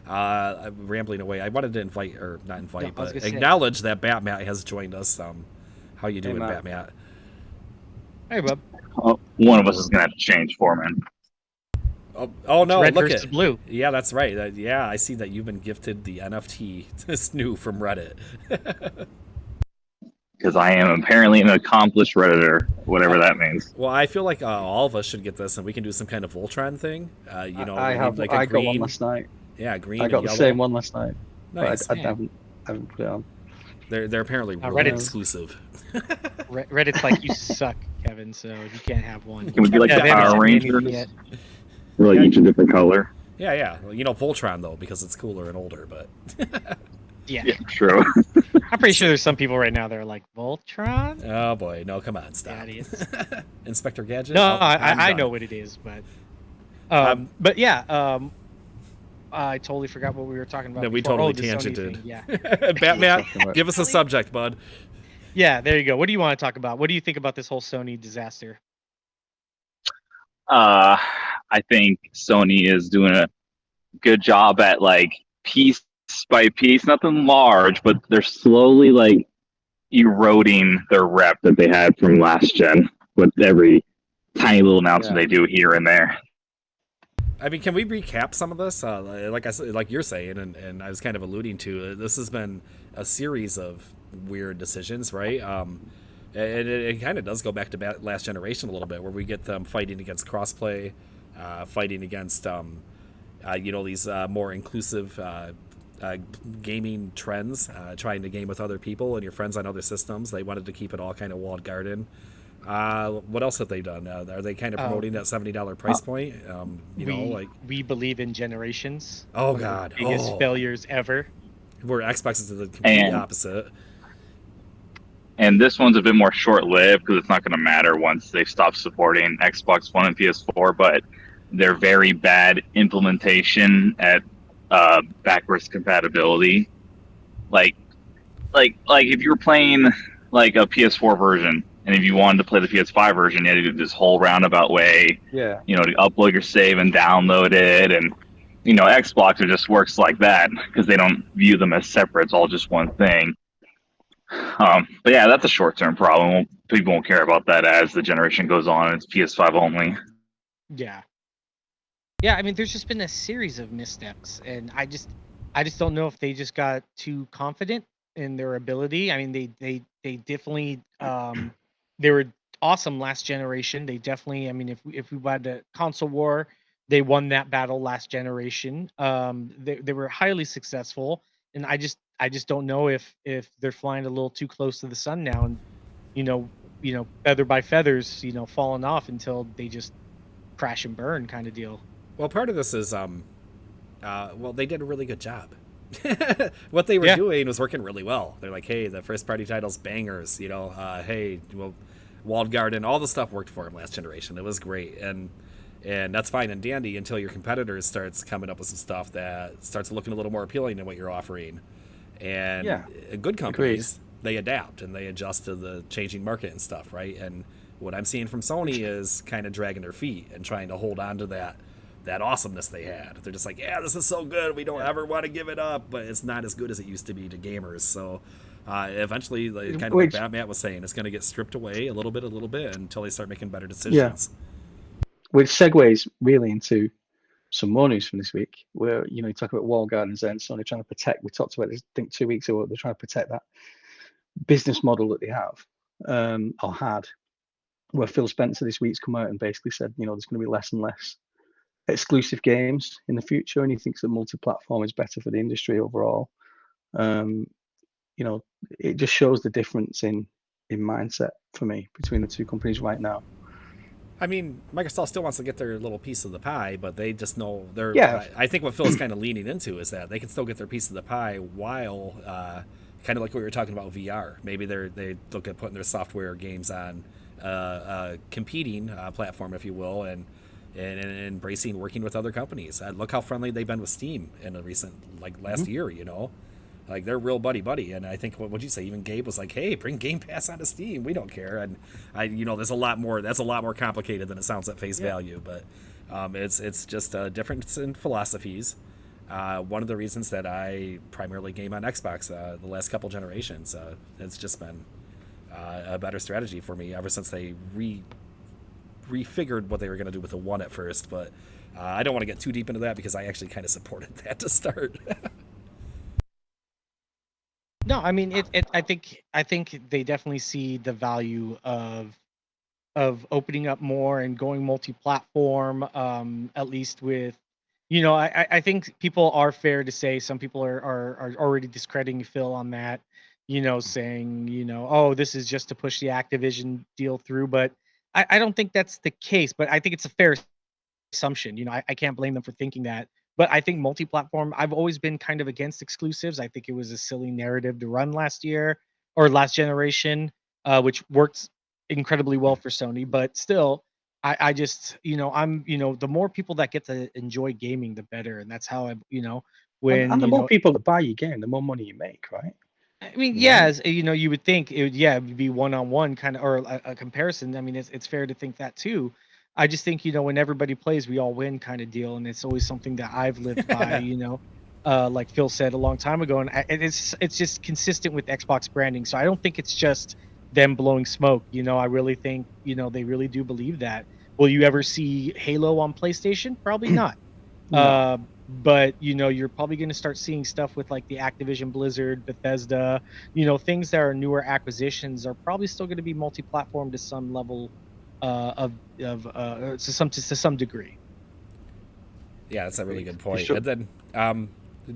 C: I'm rambling away. I wanted to invite, or not invite, but acknowledge that Batmat has joined us. How you doing, Batmat?
A: Hey, bub.
F: Oh, one of us is gonna have to change foreman.
C: Oh no!
A: Red
C: Look
A: versus
C: at
A: blue.
C: Yeah, that's right. Yeah, I see that you've been gifted the NFT. This new from Reddit.
F: Because I am apparently an accomplished Redditor, whatever that means.
C: Well, I feel like all of us should get this, and we can do some kind of Voltron thing. You know,
B: I got one last night.
C: Yeah, green.
B: I got the same one last night.
C: Nice.
B: I haven't put it on.
C: They're apparently
A: Reddit's
C: exclusive.
A: Reddit's like, you suck, Kevin, so you can't have one.
F: Can we do like the Power Rangers? We're like each a different color.
C: Yeah. You know, Voltron though, because it's cooler and older, but.
A: Yeah,
F: true.
A: I'm pretty sure there's some people right now that are like, Voltron?
C: Oh boy, no, come on, stop. Inspector Gadget?
A: No, I know what it is, but yeah, I totally forgot what we were talking about.
C: No, we totally tangented.
A: Yeah.
C: Batman, give us a subject, bud.
A: Yeah, there you go. What do you want to talk about? What do you think about this whole Sony disaster?
F: I think Sony is doing a good job at like piece by piece, nothing large, but they're slowly like eroding their rep that they had from last gen with every tiny little announcement they do here and there.
C: I mean, can we recap some of this? Like I said, like you're saying, and I was kind of alluding to, this has been a series of weird decisions, right? And it kind of does go back to last generation a little bit, where we get them fighting against crossplay, fighting against, you know, these more inclusive gaming trends, trying to game with other people and your friends on other systems. They wanted to keep it all kind of walled garden. What else have they done? Are they kind of promoting that $70 price point? You know, like
A: we believe in generations.
C: Oh God,
A: biggest failures ever.
C: Where Xbox is the complete opposite.
F: And this one's a bit more short-lived because it's not going to matter once they stop supporting Xbox One and PS4. But they're very bad implementation at backwards compatibility. Like if you were playing like a PS4 version, and if you wanted to play the PS5 version, you had to do this whole roundabout way.
B: Yeah.
F: You know, to upload your save and download it, and you know, Xbox, it just works like that because they don't view them as separate. It's all just one thing. But yeah, that's a short-term problem. People won't care about that as the generation goes on. It's PS5 only.
A: Yeah. I mean, there's just been a series of missteps, and I just don't know if they just got too confident in their ability. I mean, they definitely they were awesome last generation. They definitely, I mean, if we had the console war, they won that battle last generation. They were highly successful, and I just don't know if they're flying a little too close to the sun now, and you know, feather by feathers, you know, falling off until they just crash and burn kind of deal.
C: Well, part of this is well, they did a really good job. What they were doing was working really well. They're like, hey, the first party titles bangers, you know, hey, well, walled garden, all the stuff worked for them last generation. It was great, and that's fine and dandy until your competitors starts coming up with some stuff that starts looking a little more appealing than what you're offering. And good companies, they adapt and they adjust to the changing market and stuff, right? And what I'm seeing from Sony is kind of dragging their feet and trying to hold on to that awesomeness they had. They're just like, yeah, this is so good, we don't ever want to give it up, but it's not as good as it used to be to gamers. So eventually, like, kind of like Batman was saying, it's going to get stripped away a little bit until they start making better decisions.
B: Which segues really into some more news from this week, where, you know, you talk about walled gardens and Sony trying to protect. We talked about this, I think, 2 weeks ago. They're trying to protect that business model that they have or had, where Phil Spencer this week's come out and basically said, you know, there's going to be less and less exclusive games in the future, and he thinks that multi-platform is better for the industry overall. It just shows the difference in mindset for me between the two companies right now.
C: I mean, Microsoft still wants to get their little piece of the pie, but they just know they're.
B: Yeah.
C: I think what Phil's kind of leaning into is that they can still get their piece of the pie while, kind of like what we were talking about VR. Maybe they look at putting their software games on competing platform, if you will, and embracing working with other companies. Look how friendly they've been with Steam in the recent, last year. Like they're real buddy, and I think what would you say? Even Gabe was like, "Hey, bring Game Pass onto Steam. We don't care." And there's a lot more. That's a lot more complicated than it sounds at face value. But it's just a difference in philosophies. One of the reasons that I primarily game on Xbox the last couple generations, it's just been a better strategy for me ever since they refigured what they were going to do with the One at first. But I don't want to get too deep into that because I actually kind of supported that to start.
A: No, I mean I think they definitely see the value of opening up more and going multi-platform. At least with, I think people are fair to say some people are already discrediting Phil on that. Saying oh, this is just to push the Activision deal through, but I don't think that's the case. But I think it's a fair assumption. I can't blame them for thinking that. But I think multi-platform, I've always been kind of against exclusives. I think it was a silly narrative to run last year or last generation, which worked incredibly well for Sony. But still, I just, I'm, the more people that get to enjoy gaming, the better. And that's how when,
B: and the more people that buy your game, the more money you make, right?
A: I mean, yeah, you would think it would be one-on-one kind of, or a comparison. I mean, it's fair to think that too. I just think, when everybody plays, we all win kind of deal. And it's always something that I've lived by, like Phil said a long time ago. And it's just consistent with Xbox branding. So I don't think it's just them blowing smoke. I really think, they really do believe that. Will you ever see Halo on PlayStation? Probably not.
B: No.
A: But you're probably going to start seeing stuff with like the Activision Blizzard, Bethesda, things that are newer acquisitions are probably still going to be multi-platform to some level, to some degree.
C: Yeah, that's a really good point.
B: Sure.
C: And then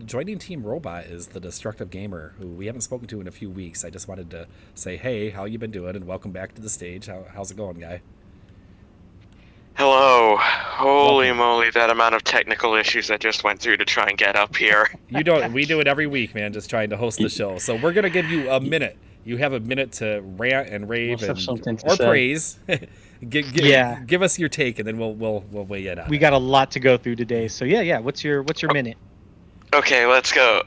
C: joining Team Robot is the Destructive Gamer, who we haven't spoken to in a few weeks. I just wanted to say, hey, how you been doing, and welcome back to the stage. How's it going, guy?
H: Hello. Holy moly, that amount of technical issues I just went through to try and get up here.
C: We do it every week, man, just trying to host the show. So we're going to give you a minute. You have a minute to rant and rave or praise. Give us your take, and then we'll weigh in on it.
A: We got a lot to go through today. So yeah, what's your minute?
H: Okay, let's go.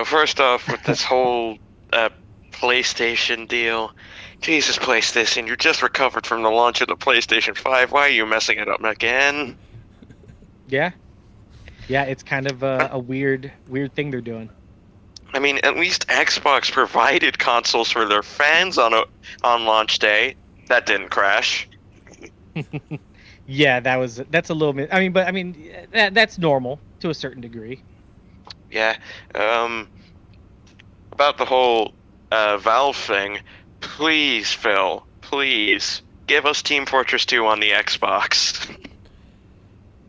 H: First off, with this whole PlayStation deal. Jesus, PlayStation, you just recovered from the launch of the PlayStation 5. Why are you messing it up again?
A: Yeah, it's kind of a weird thing they're doing.
H: I mean, at least Xbox provided consoles for their fans on launch day. That didn't crash.
A: Yeah, that's a little bit. I mean, that's normal to a certain degree.
H: Yeah. About the whole Valve thing. Please, Phil, please, give us Team Fortress 2 on the Xbox.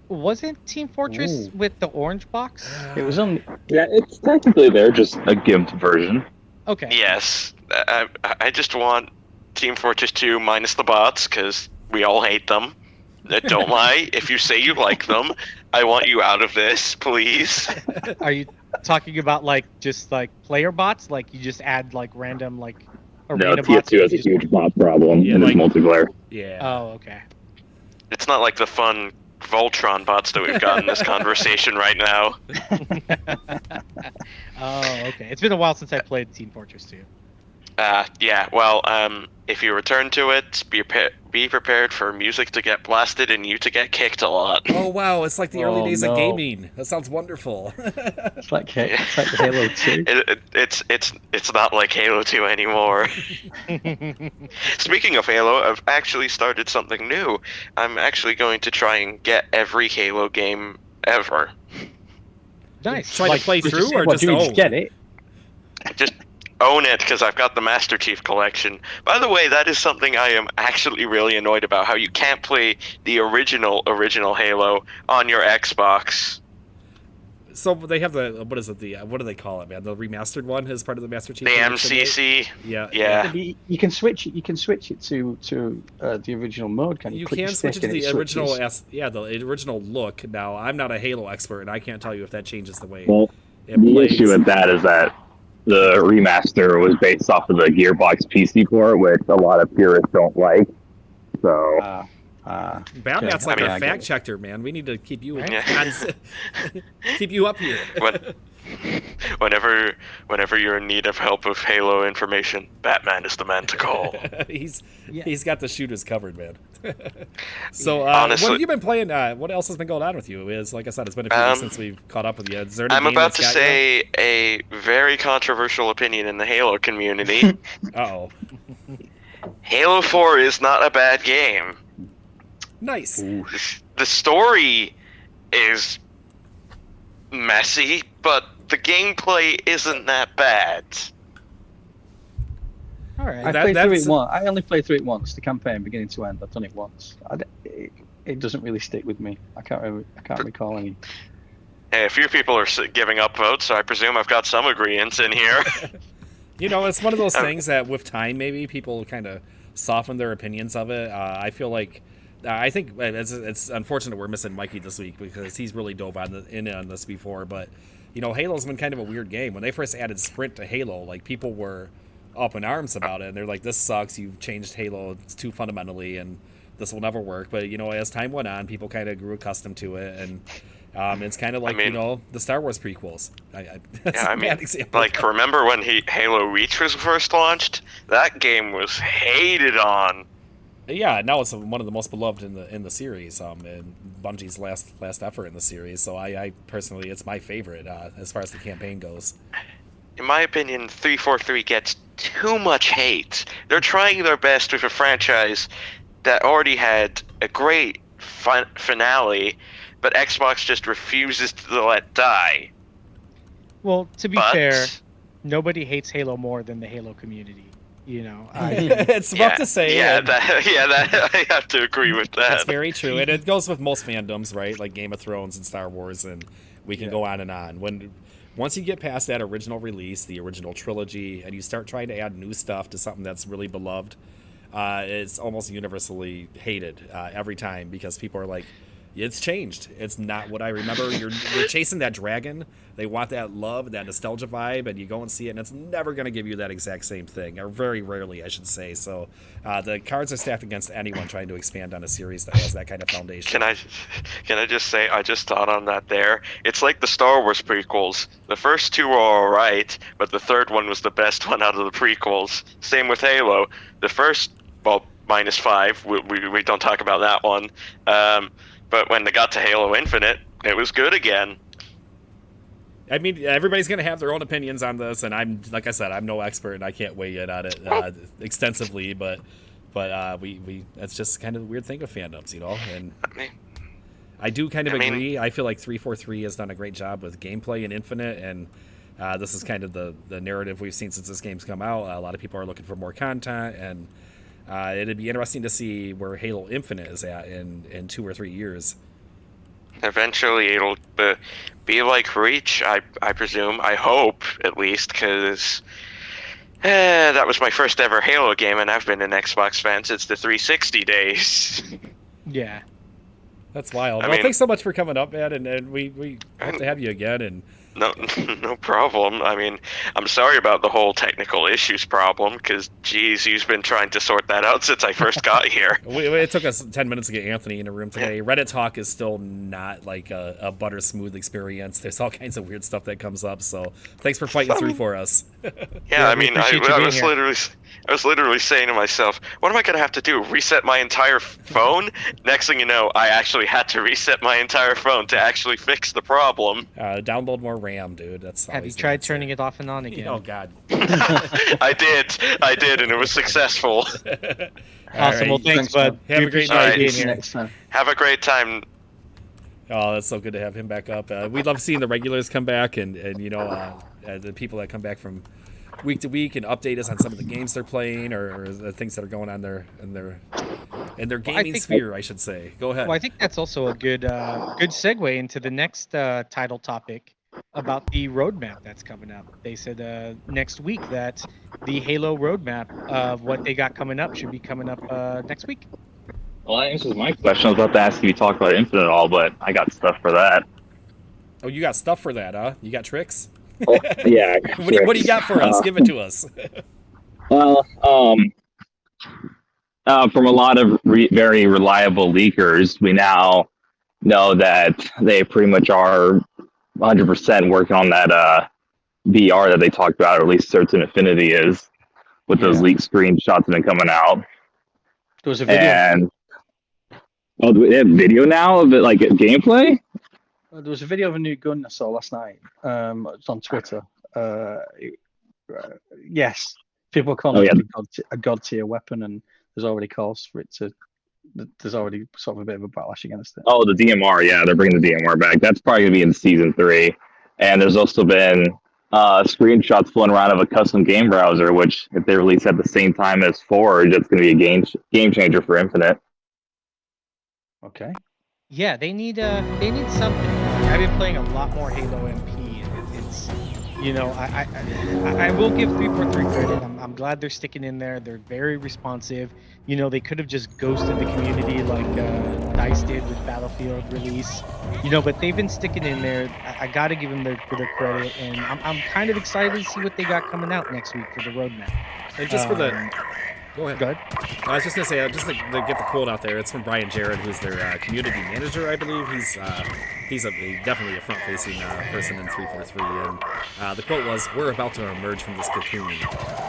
A: Wasn't Team Fortress with the orange box?
B: It was on.
F: Yeah, it's technically there, just a gimped version.
A: Okay.
H: Yes. I just want Team Fortress 2 minus the bots, because we all hate them. Don't lie. If you say you like them, I want you out of this, please.
A: Are you talking about just player bots? Like you just add random
F: No, TF2 has a huge bot problem in its multiplayer.
C: Yeah.
A: Oh, okay.
H: It's not like the fun Voltron bots that we've got in this conversation right now.
A: Oh, okay. It's been a while since I played Team Fortress 2.
H: Yeah, well, if you return to it, be prepared for music to get blasted and you to get kicked a lot.
C: Oh wow, it's like the early days of gaming. That sounds wonderful.
B: It's like Halo 2.
H: It's not like Halo 2 anymore. Speaking of Halo, I've actually started something new. I'm actually going to try and get every Halo game ever.
A: Nice.
C: Try to play through or just
B: get it?
H: own it because I've got the Master Chief Collection. By the way, that is something I am actually really annoyed about, how you can't play the original Halo on your Xbox.
C: So they have the what is it? What do they call it, man? The remastered one as part of the Master Chief.
H: The MCC.
C: Yeah.
H: Yeah.
B: You can switch it. You can switch it to the original mode. Can you?
C: You
B: Click
C: can
B: your
C: switch it
B: stick
C: to
B: and
C: the original.
B: switches.
C: The original look. Now I'm not a Halo expert, and I can't tell you if that changes the way
F: Well,
C: it
F: the
C: plays.
F: issue with that is that the remaster was based off of the Gearbox PC port, which a lot of purists don't like. So.
C: Batman's like
B: a
C: a fact checker, man. We need to keep you
H: Yeah.
C: keep you up here.
H: Whenever you're in need of help with Halo information, Batman is the man to call.
C: He's got the shooters covered, man. So
H: Honestly,
C: what have you been playing? What else has been going on with you? Is like I said, it's been a few weeks since we've caught up with you. Is there any
H: I'm
C: game
H: about
C: that's
H: to
C: got
H: say a very controversial opinion in the Halo community.
C: you? Uh-oh.
H: Halo 4 is not a bad game.
C: Nice.
H: The story is messy, but the gameplay isn't that bad.
A: All right.
B: I played through it once. I only played through it once. The campaign, beginning to end. I've done it once. It doesn't really stick with me. I can't recall any.
H: Hey, a few people are giving up votes, so I presume I've got some agreements in here.
C: You know, it's one of those things that with time, maybe people kind of soften their opinions of it. I feel like, I think it's unfortunate we're missing Mikey this week because he's really dove in on this before. But, you know, Halo's been kind of a weird game. When they first added Sprint to Halo, like, people were up in arms about it. And they're like, this sucks. You've changed Halo too fundamentally, and this will never work. But, you know, as time went on, people kind of grew accustomed to it. And it's kind of like, you know, the Star Wars prequels. That's a bad example.
H: Like, remember when Halo Reach was first launched? That game was hated on.
C: Yeah, now it's one of the most beloved in the series, and Bungie's last effort in the series. So I personally, it's my favorite as far as the campaign goes.
H: In my opinion, 343 gets too much hate. They're trying their best with a franchise that already had a great finale, but Xbox just refuses to let die.
A: Well, to be fair, nobody hates Halo more than the Halo community. You know,
C: it's rough to say.
H: That I have to agree with that.
C: That's very true, and it goes with most fandoms, right? Like Game of Thrones and Star Wars, and we can go on and on. Once you get past that original release, the original trilogy, and you start trying to add new stuff to something that's really beloved, it's almost universally hated every time because people are like, it's changed. It's not what I remember. You're chasing that dragon. They want that love, that nostalgia vibe, and you go and see it, and it's never going to give you that exact same thing, or very rarely, I should say. So the cards are stacked against anyone trying to expand on a series that has that kind of foundation.
H: Can I just say, I just thought on that there. It's like the Star Wars prequels. The first two are all right, but the third one was the best one out of the prequels. Same with Halo. The first, well, -5. We don't talk about that one. But when they got to Halo Infinite, it was good again.
C: I mean, everybody's going to have their own opinions on this, and I'm, like I said, I'm no expert, and I can't weigh in on it extensively, but we that's just kind of the weird thing of fandoms, you know, and I do kind of agree. I feel like 343 has done a great job with gameplay in Infinite, and this is kind of the narrative we've seen since this game's come out. A lot of people are looking for more content, and it'd be interesting to see where Halo Infinite is at in 2 or 3 years.
H: Eventually, it'll be like Reach, I presume. I hope, at least, because that was my first ever Halo game, and I've been an Xbox fan since the 360 days.
A: Yeah.
C: That's wild. Well, thanks so much for coming up, man, and we hope to have you again. And
H: No problem. I mean, I'm sorry about the whole technical issues problem, because, geez, you've been trying to sort that out since I first got here.
C: It took us 10 minutes to get Anthony in the room today. Reddit talk is still not like a butter smooth experience. There's all kinds of weird stuff that comes up, so thanks for fighting through for us.
H: Yeah, I mean, I was literally saying to myself, what am I going to have to do, reset my entire phone? Next thing you know, I actually had to reset my entire phone to actually fix the problem.
C: Download more RAM, dude.
A: Have you tried turning it off and on again?
C: Oh, God.
H: I did, and it was successful.
A: Awesome.
C: Right.
A: Well, thanks, bud.
C: Have a great night.
A: Being here.
B: Next time.
H: Have a great time.
C: Oh, that's so good to have him back up. We love seeing the regulars come back, and you know, the people that come back from week to week and update us on some of the games they're playing or the things that are going on in their gaming sphere, I should say. Go ahead.
A: Well, I think that's also a good segue into the next title topic about the roadmap that's coming up. They said next week that the Halo roadmap of what they got coming up should be coming up next week.
F: Well, that answers my question. I was about to ask if you talked about Infinite at all, but I got stuff for that.
C: Oh, you got stuff for that, huh? You got tricks?
F: Oh, yeah.
C: What do you got for us? Give it to us.
F: Well, from a lot of very reliable leakers, we now know that they pretty much are 100% working on that VR that they talked about, or at least Certain Affinity is, with those leaked screenshots that have been coming out.
B: There was a video.
F: And they have video now of it, like gameplay?
B: There was a video of a new gun I saw last night. It's on Twitter. Yes, people are calling it a god tier weapon, and there's already calls for it to. There's already sort of a bit of a backlash against it.
F: Oh, the DMR, yeah, they're bringing the DMR back. That's probably gonna be in season 3. And there's also been screenshots floating around of a custom game browser, which if they release at the same time as Forge, it's gonna be a game changer for Infinite.
B: Okay.
A: Yeah, they need something. I've been playing a lot more Halo MP, and it's I will give 343 credit. I'm glad they're sticking in there. They're very responsive. They could have just ghosted the community like DICE did with Battlefield release. But they've been sticking in there. I got to give them their credit, and I'm kind of excited to see what they got coming out next week for the roadmap.
C: And just for the Go ahead. I was just going to say, just to get the quote out there, it's from Brian Jarrett, who's their community manager, I believe. He's definitely a front-facing person in 343, and the quote was, "We're about to emerge from this cocoon,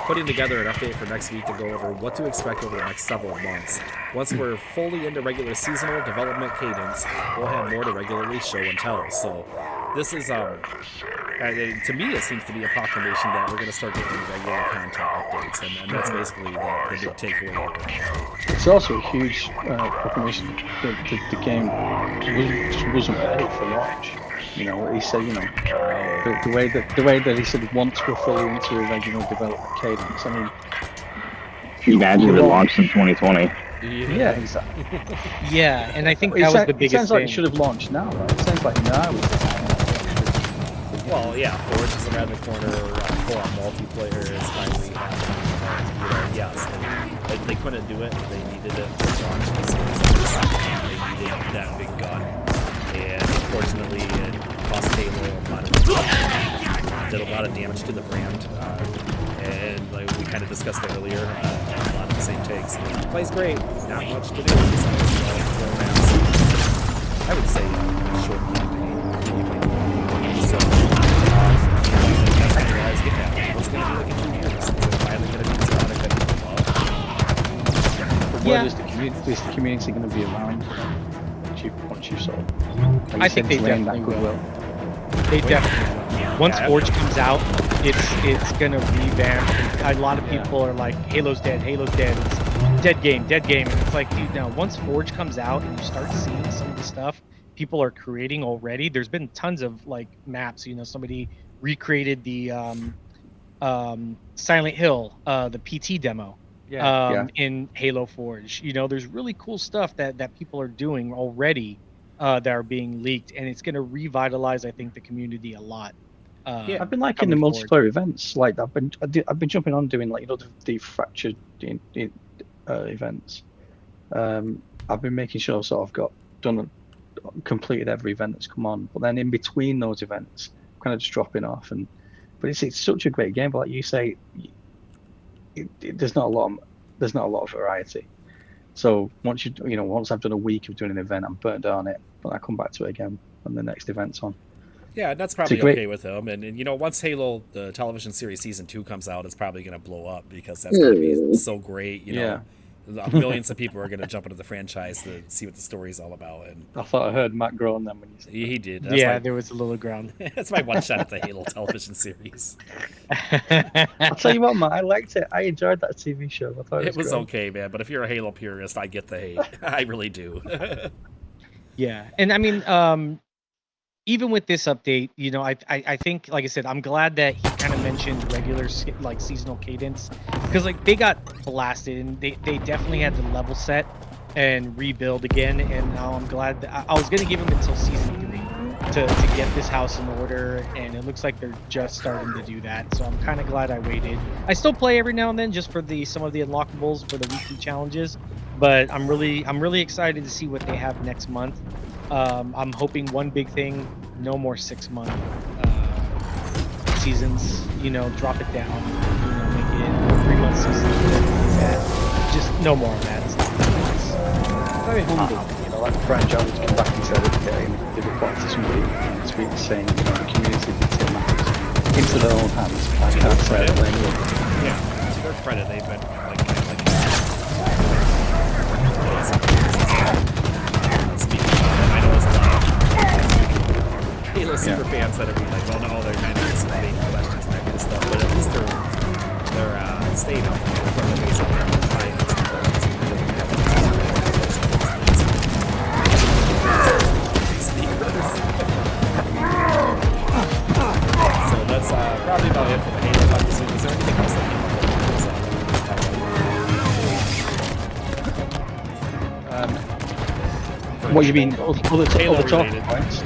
C: putting together an update for next week to go over what to expect over the next several months. Once we're fully into regular seasonal development cadence, we'll have more to regularly show and tell." So this is, to me, it seems to be a proclamation that we're going to start getting regular content updates, and that's basically the big takeaway here.
B: It's also a huge proclamation that the game wasn't ready for launch. He said, the way that he said once we're fully into a regular development cadence. I mean,
F: can you imagine if it launched in 2020?
B: Yeah, exactly.
A: Yeah, and I think that was the biggest thing.
B: It sounds like it should have launched now, right? It sounds like now is the time.
C: Well, yeah, Forge is around the corner. Co-op multiplayer is finally happening. Yes, and they couldn't do it. They needed it to launch the series. They needed that big gun, and unfortunately, it cost Halo a lot of did a lot of damage to the brand. And like we kind of discussed earlier, a lot of the same takes. Plays great, not much to do besides romance. I would say short campaign. So that's how you guys get that. What's going to be like in 2 years? Is it finally going to be this product that people love?
B: But where is the community going to be around once you sort of?
A: I think they definitely will. They definitely will. Once Forge comes out, it's gonna revamp. A lot of people are like, Halo's dead, it's dead game, and it's like, dude, now once Forge comes out and you start seeing some of the stuff people are creating already, there's been tons of like maps. Somebody recreated the Silent Hill, the PT demo, in Halo Forge. There's really cool stuff that people are doing already that are being leaked, and it's gonna revitalize, I think, the community a lot.
B: I've been liking the multiplayer events. Like I've been jumping on doing like the fractured events. I've been making sure I've sort of completed every event that's come on. But then in between those events, I'm kind of just dropping off. But it's such a great game. But like you say, there's not a lot of variety. So once I've done a week of doing an event, I'm burnt out on it. But I come back to it again when the next event's on.
C: Yeah, that's probably okay with them. And once Halo, the television series season 2 comes out, it's probably going to blow up because that's going to be so great. Millions of people are going to jump into the franchise to see what the story's all about. And
B: I thought I heard Matt groan then when you said
C: he did.
A: There was a little groan.
C: That's my one shot at the Halo television series.
B: I'll tell you what, Matt, I liked it. I enjoyed that TV show. I thought it was
C: okay, man. But if you're a Halo purist, I get the hate. I really do.
A: Yeah, and I mean, even with this update, you know, I think, like I said, I'm glad that he kind of mentioned regular like seasonal cadence, because like they got blasted and they definitely had to level set and rebuild again. And now I'm glad that I was gonna give him until season 3 to get this house in order, and it looks like they're just starting to do that. So I'm kind of glad I waited. I still play every now and then just for some of the unlockables for the weekly challenges, but I'm really excited to see what they have next month. I'm hoping one big thing: no more 6-month seasons. You know, drop it down. You know, make it 3-month seasons. Just no more of that stuff.
B: Very humble, you know, like Brian Jones came back and said that they reported to somebody on Twitter saying, you know, the community can take matters into their own hands. I can't say it anyway.
C: Yeah, to their credit, they've been like speaking about it. I know there's a lot of Halo super fans that are being like, well, no, they're kind of some big questions and that kind of stuff, but at least they're staying out there from the base of their trying to So that's probably about it for the Halo talk this week. Is there anything else that
B: What do you mean? Other talking points?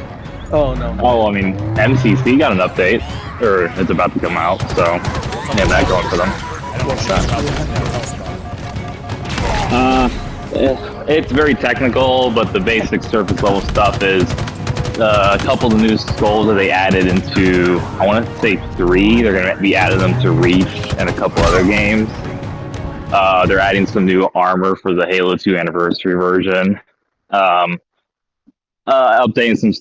B: Oh, no.
F: Oh, I mean, MCC got an update, or it's about to come out, so they have that going for them.
B: What's that?
F: It's very technical, but the basic surface level stuff is a couple of the new skulls that they added into, I want to say 3, they're going to be adding them to Reach and a couple other games. They're adding some new armor for the Halo 2 Anniversary version. Updating some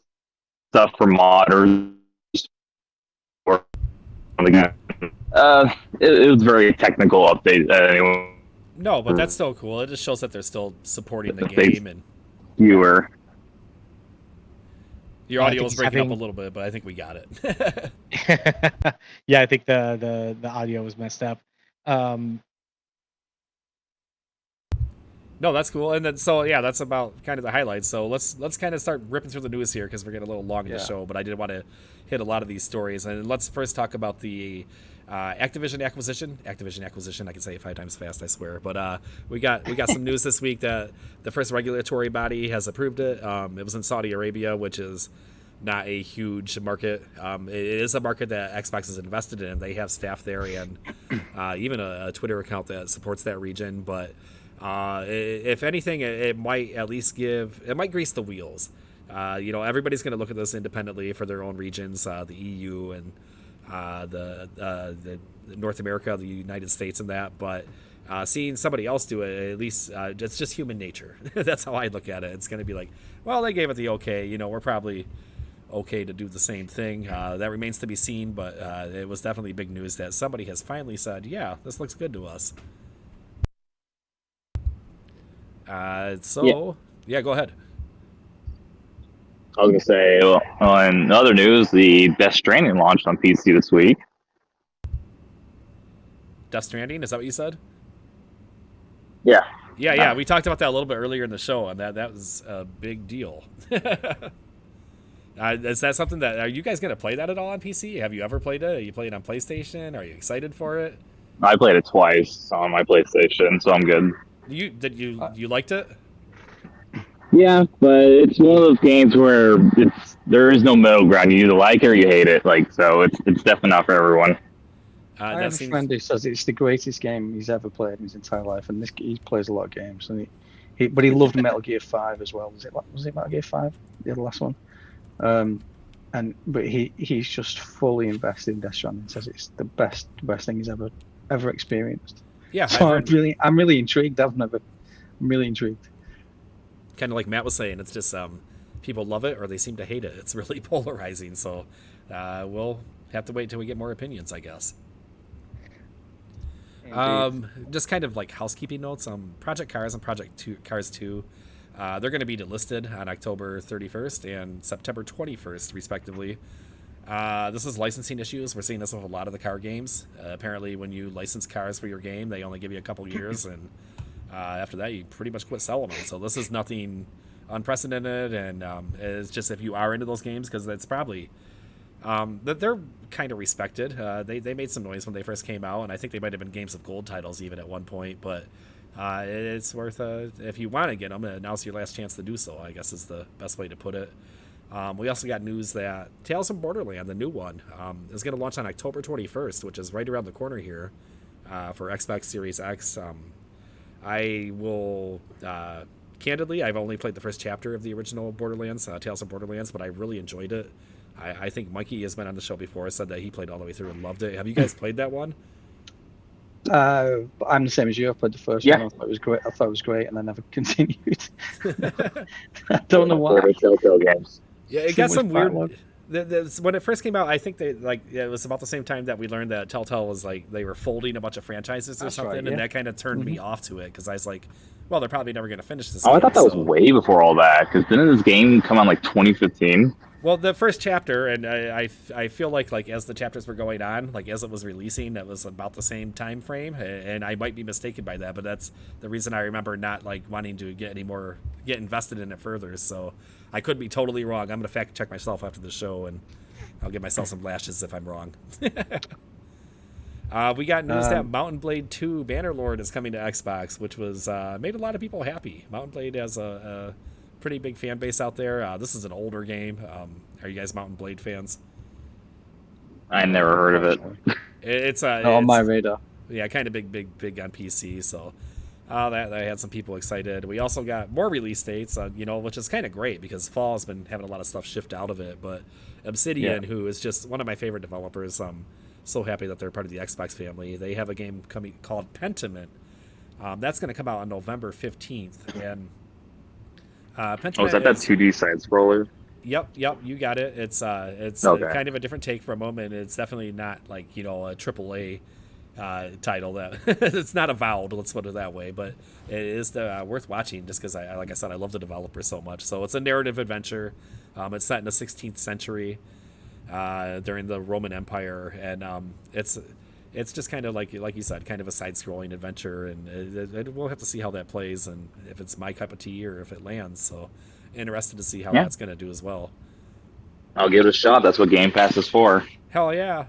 F: stuff for modders. It was a very technical update anyway.
C: No, but that's still cool. It just shows that they're still supporting the game. And
F: viewer.
C: Your audio was breaking up a little bit, but I think we got it.
A: Yeah, I think the audio was messed up.
C: No, that's cool. And then so yeah, that's about kind of the highlights. So let's kind of start ripping through the news here because we're getting a little long in the show. But I did want to hit a lot of these stories, and let's first talk about the Activision acquisition. I can say it 5 times fast, I swear. But we got some news this week that the first regulatory body has approved it. It was in Saudi Arabia, which is not a huge market. It is a market that Xbox is invested in. They have staff there and even a Twitter account that supports that region. But if anything, it might at least grease the wheels. Everybody's going to look at this independently for their own regions, the EU and the North America, the United States, and that. But seeing somebody else do it, at least it's just human nature. That's how I look at it. It's going to be like, well, they gave it the okay. We're probably okay to do the same thing. That remains to be seen. But it was definitely big news that somebody has finally said, yeah, this looks good to us. Yeah, go ahead.
F: I was going to say, well, in other news, the Death Stranding launched on PC this week.
C: Death Stranding, is that what you said?
F: Yeah.
C: Yeah, we talked about that a little bit earlier in the show, and that was a big deal. Is that something that, are you guys going to play that at all on PC? Have you ever played it? Are you playing on PlayStation? Are you excited for it?
F: I played it twice on my PlayStation, so I'm good.
C: You liked it?
F: Yeah, but it's one of those games where there is no middle ground. You either like it or you hate it. So it's definitely not for everyone.
B: I have a friend who says it's the greatest game he's ever played in his entire life, and he plays a lot of games. And but he loved Metal Gear 5 as well. Was it Metal Gear 5? The last one. But he's just fully invested in Death Stranding. Says it's the best thing he's ever experienced.
C: Yeah.
B: So I'm really intrigued. I'm really intrigued.
C: Kind of like Matt was saying, it's just people love it or they seem to hate it. It's really polarizing. So we'll have to wait till we get more opinions, I guess. Just kind of like housekeeping notes. Project Cars and Project Cars 2. They're going to be delisted on October 31st and September 21st, respectively. This is licensing issues. We're seeing this with a lot of the car games. Apparently, when you license cars for your game, they only give you a couple years, and after that, you pretty much quit selling them. So this is nothing unprecedented, and it's just if you are into those games, because it's probably that they're kind of respected. They made some noise when they first came out, and I think they might have been Games of Gold titles even at one point. But it's worth if you want to get them, now's your last chance to do so, I guess is the best way to put it. We also got news that Tales from Borderland, the new one, is going to launch on October 21st, which is right around the corner here for Xbox Series X. I will, candidly, I've only played the first chapter of the original Borderlands, Tales from Borderlands, but I really enjoyed it. I think Mikey has been on the show before, said that he played all the way through and loved it. Have you guys played that one?
B: I'm the same as you. I played the first one. I thought it was great, and I never continued. I don't know why.
C: Yeah, it got some weird. When it first came out, I think it was about the same time that we learned that Telltale was they were folding a bunch of franchises or something, right, and that kind of turned me off to it because I was like, well, they're probably never going to finish this.
F: I thought that was way before all that, because didn't this game come out 2015?
C: Well, the first chapter, and I feel like as the chapters were going on, as it was releasing, that was about the same time frame, and I might be mistaken by that, but that's the reason I remember not wanting to get invested in it further. So I could be totally wrong. I'm going to fact check myself after the show, and I'll give myself some lashes if I'm wrong. We got news that Mountain Blade 2 Bannerlord is coming to Xbox, which was made a lot of people happy. Mountain Blade has a pretty big fan base out there. This is an older game. Are you guys Mountain Blade fans?
F: I never heard of it.
B: It's on my radar.
C: Yeah, kind of big on PC. So that had some people excited. We also got more release dates, which is kind of great because fall has been having a lot of stuff shift out of it. But Obsidian, who is just one of my favorite developers, I'm so happy that they're part of the Xbox family. They have a game coming called Pentiment. That's going to come out on November 15th, and Pentiment
F: is that 2D side scroller?
C: Yep, you got it. It's
F: okay.
C: Kind of a different take for a moment. It's definitely not a AAA title. That it's not Avowed, let's put it that way, but it is worth watching just because like I said, I love the developer so much. So it's a narrative adventure. It's set in the 16th century during the Roman Empire, and it's just kind of like you said, kind of a side-scrolling adventure, and we'll have to see how that plays and if it's my cup of tea or if it lands. So interested to see how that's going to do as well.
F: I'll give it a shot. That's what Game Pass is for.
C: Hell yeah.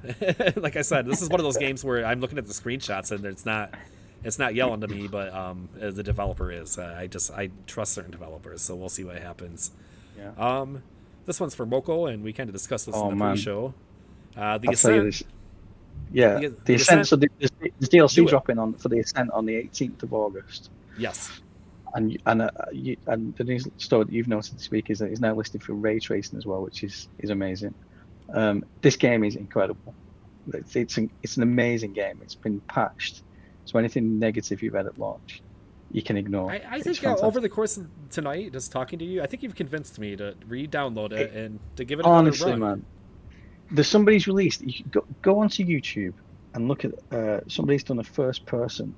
C: Like I said, this is one of those games where I'm looking at the screenshots and it's not yelling to me, but the developer is. I trust certain developers, so we'll see what happens.
B: Yeah.
C: This one's for Moko, and we kind of discussed this in the pre-show. The
B: Ascent. Yeah, the Ascent. So there's DLC dropping for the Ascent on the 18th of August.
C: Yes.
B: And the news story that you've noticed this week is that it's now listed for ray tracing as well, which is amazing. This game is incredible. It's an amazing game. It's been patched, so anything negative you've had at launch, you can ignore.
C: I think over the course of tonight, just talking to you, I think you've convinced me to re-download it and to give it another
B: honestly,
C: run.
B: Man, there's somebody's released. You go onto YouTube and look at somebody's done a first-person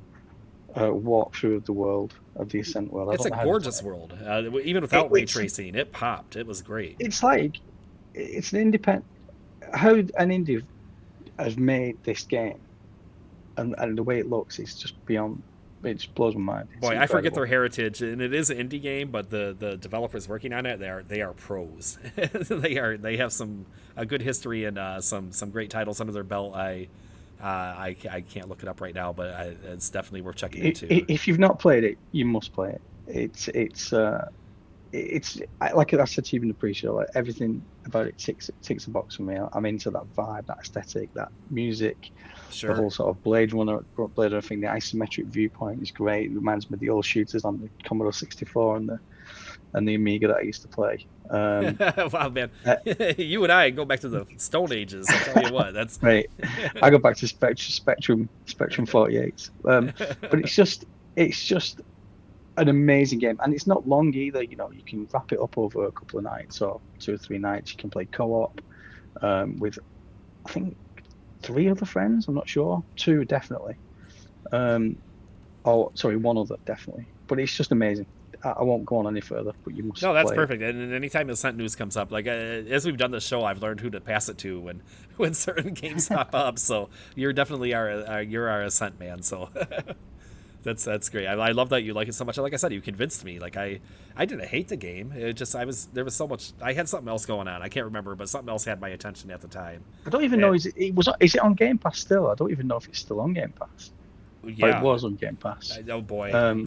B: walkthrough of the world of the Ascent world.
C: It's a gorgeous world, even without ray tracing. It popped. It was great.
B: It's it's an independent. How an indie has made this game, and the way it looks, is just beyond. It just blows my mind. It's
C: incredible. I forget their heritage, and it is an indie game, but the developers working on it, they are pros. they have a good history and some great titles under their belt. I can't look it up right now, but it's definitely worth checking into.
B: If you've not played it, you must play it. It's like I said to you in the pre-show, everything about it ticks a box for me. I'm into that vibe, that aesthetic, that music, the whole sort of Blade Runner thing. The isometric viewpoint is great. It reminds me of the old shooters on the Commodore 64 and the Amiga that I used to play.
C: Wow, man, you and I go back to the Stone Ages. I'll tell you what, that's
B: right. I go back to Spectrum 48. But it's just an amazing game, and it's not long either. You can wrap it up over a couple of nights or 2 or 3 nights. You can play co-op with, I think, 3 other friends. I'm not sure, 2 definitely. 1 other definitely. But it's just amazing. I won't go on any further, but you must.
C: No, that's perfect. And anytime Ascent news comes up, as we've done this show, I've learned who to pass it to when certain games pop up. So you're definitely our Ascent man. So That's great. I love that you like it so much. Like I said, you convinced me. Like I didn't hate the game. It just there was so much. I had something else going on. I can't remember, but something else had my attention at the time.
B: I don't even know. Is it on Game Pass still? I don't even know if it's still on Game Pass.
C: Yeah,
B: or it was on Game Pass.
C: Oh boy.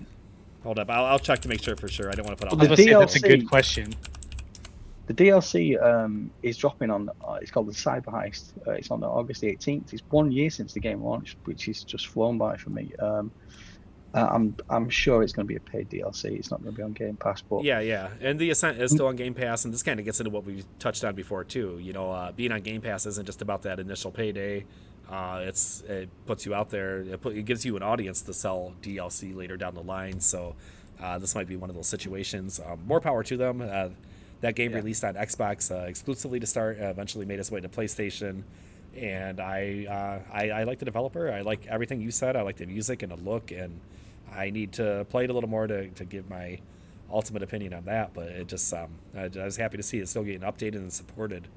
C: Hold up, I'll check to make sure for sure. I don't want to put out.
A: The DLC, that's a good question.
B: The DLC is dropping on. It's called the Cyber Heist. It's on August the 18th. It's 1 year since the game launched, which is just flown by for me. I'm sure it's going to be a paid DLC. It's not going to be on Game Pass, but
C: yeah, and the Ascent is still on Game Pass, and this kind of gets into what we touched on before too. You know, being on Game Pass isn't just about that initial payday. It puts you out there. It gives you an audience to sell DLC later down the line. So this might be one of those situations. More power to them. That game released on Xbox exclusively to start. Eventually made its way to PlayStation, and I like the developer. I like everything you said. I like the music and the look, and I need to play it a little more to give my ultimate opinion on that. But it just I was happy to see it still getting updated and supported.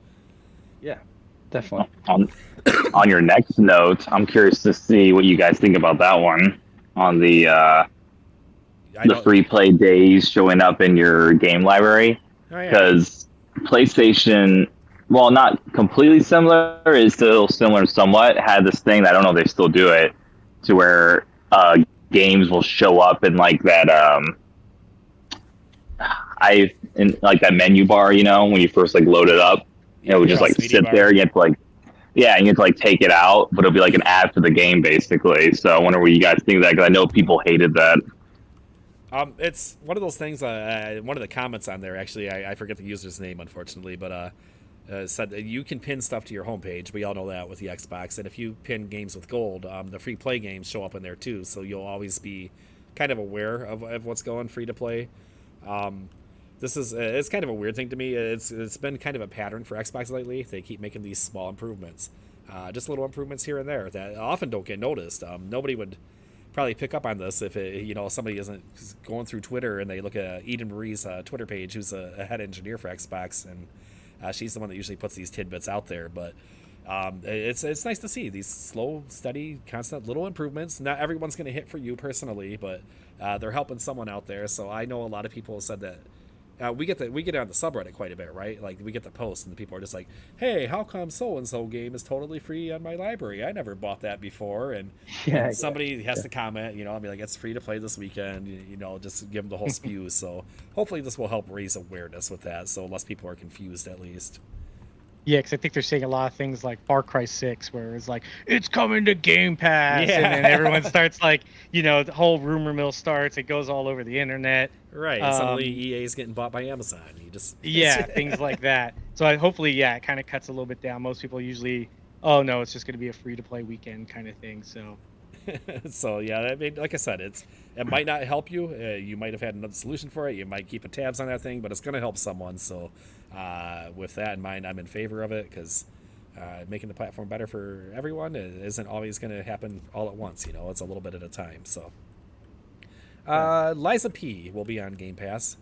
B: Yeah, definitely.
F: On your next note, I'm curious to see what you guys think about that one on the free play days showing up in your game library. Because PlayStation, while not completely similar, is still similar somewhat, had this thing that I don't know if they still do it, to where games will show up in like that in like that menu bar, you know, when you first like load it up. It would just like sit there. You have to like you have to like take it out, but it'll be like an ad for the game basically. So I wonder what you guys think of that, because I know people hated that.
C: It's one of those things. One of the comments on there, actually, I forget the user's name, unfortunately, but said that you can pin stuff to your homepage. We all know that with the Xbox, and if you pin games with gold, the free play games show up in there too. So you'll always be kind of aware of what's going free to play. This is it's kind of a weird thing to me. It's been kind of a pattern for Xbox lately. They keep making these small improvements, just little improvements here and there that often don't get noticed. Nobody would probably pick up on this if somebody isn't going through Twitter and they look at Eden Marie's Twitter page, who's a head engineer for Xbox, and she's the one that usually puts these tidbits out there. But it's nice to see these slow, steady, constant little improvements. Not everyone's going to hit for you personally, but they're helping someone out there. So I know a lot of people said that. We get it on the subreddit quite a bit, right? Like we get the posts and the people are just like, "Hey, how come so and so game is totally free on my library? I never bought that before." And somebody has to comment, I'll be like, "It's free to play this weekend," just give them the whole spew. So hopefully this will help raise awareness with that, so less people are confused at least.
A: Yeah, because I think they're saying a lot of things like Far Cry 6, where it's like, it's coming to Game Pass, and then everyone starts like, the whole rumor mill starts. It goes all over the internet.
C: Right, and suddenly EA is getting bought by Amazon.
A: Things like that. So hopefully, it kind of cuts a little bit down. Most people usually, oh no, it's just going to be a free-to-play weekend kind of thing. So.
C: So I mean, like I said, it might not help you. You might have had another solution for it. You might keep tabs on that thing, but it's going to help someone. So with that in mind, I'm in favor of it, because making the platform better for everyone isn't always going to happen all at once. It's a little bit at a time. So Liza P will be on Game Pass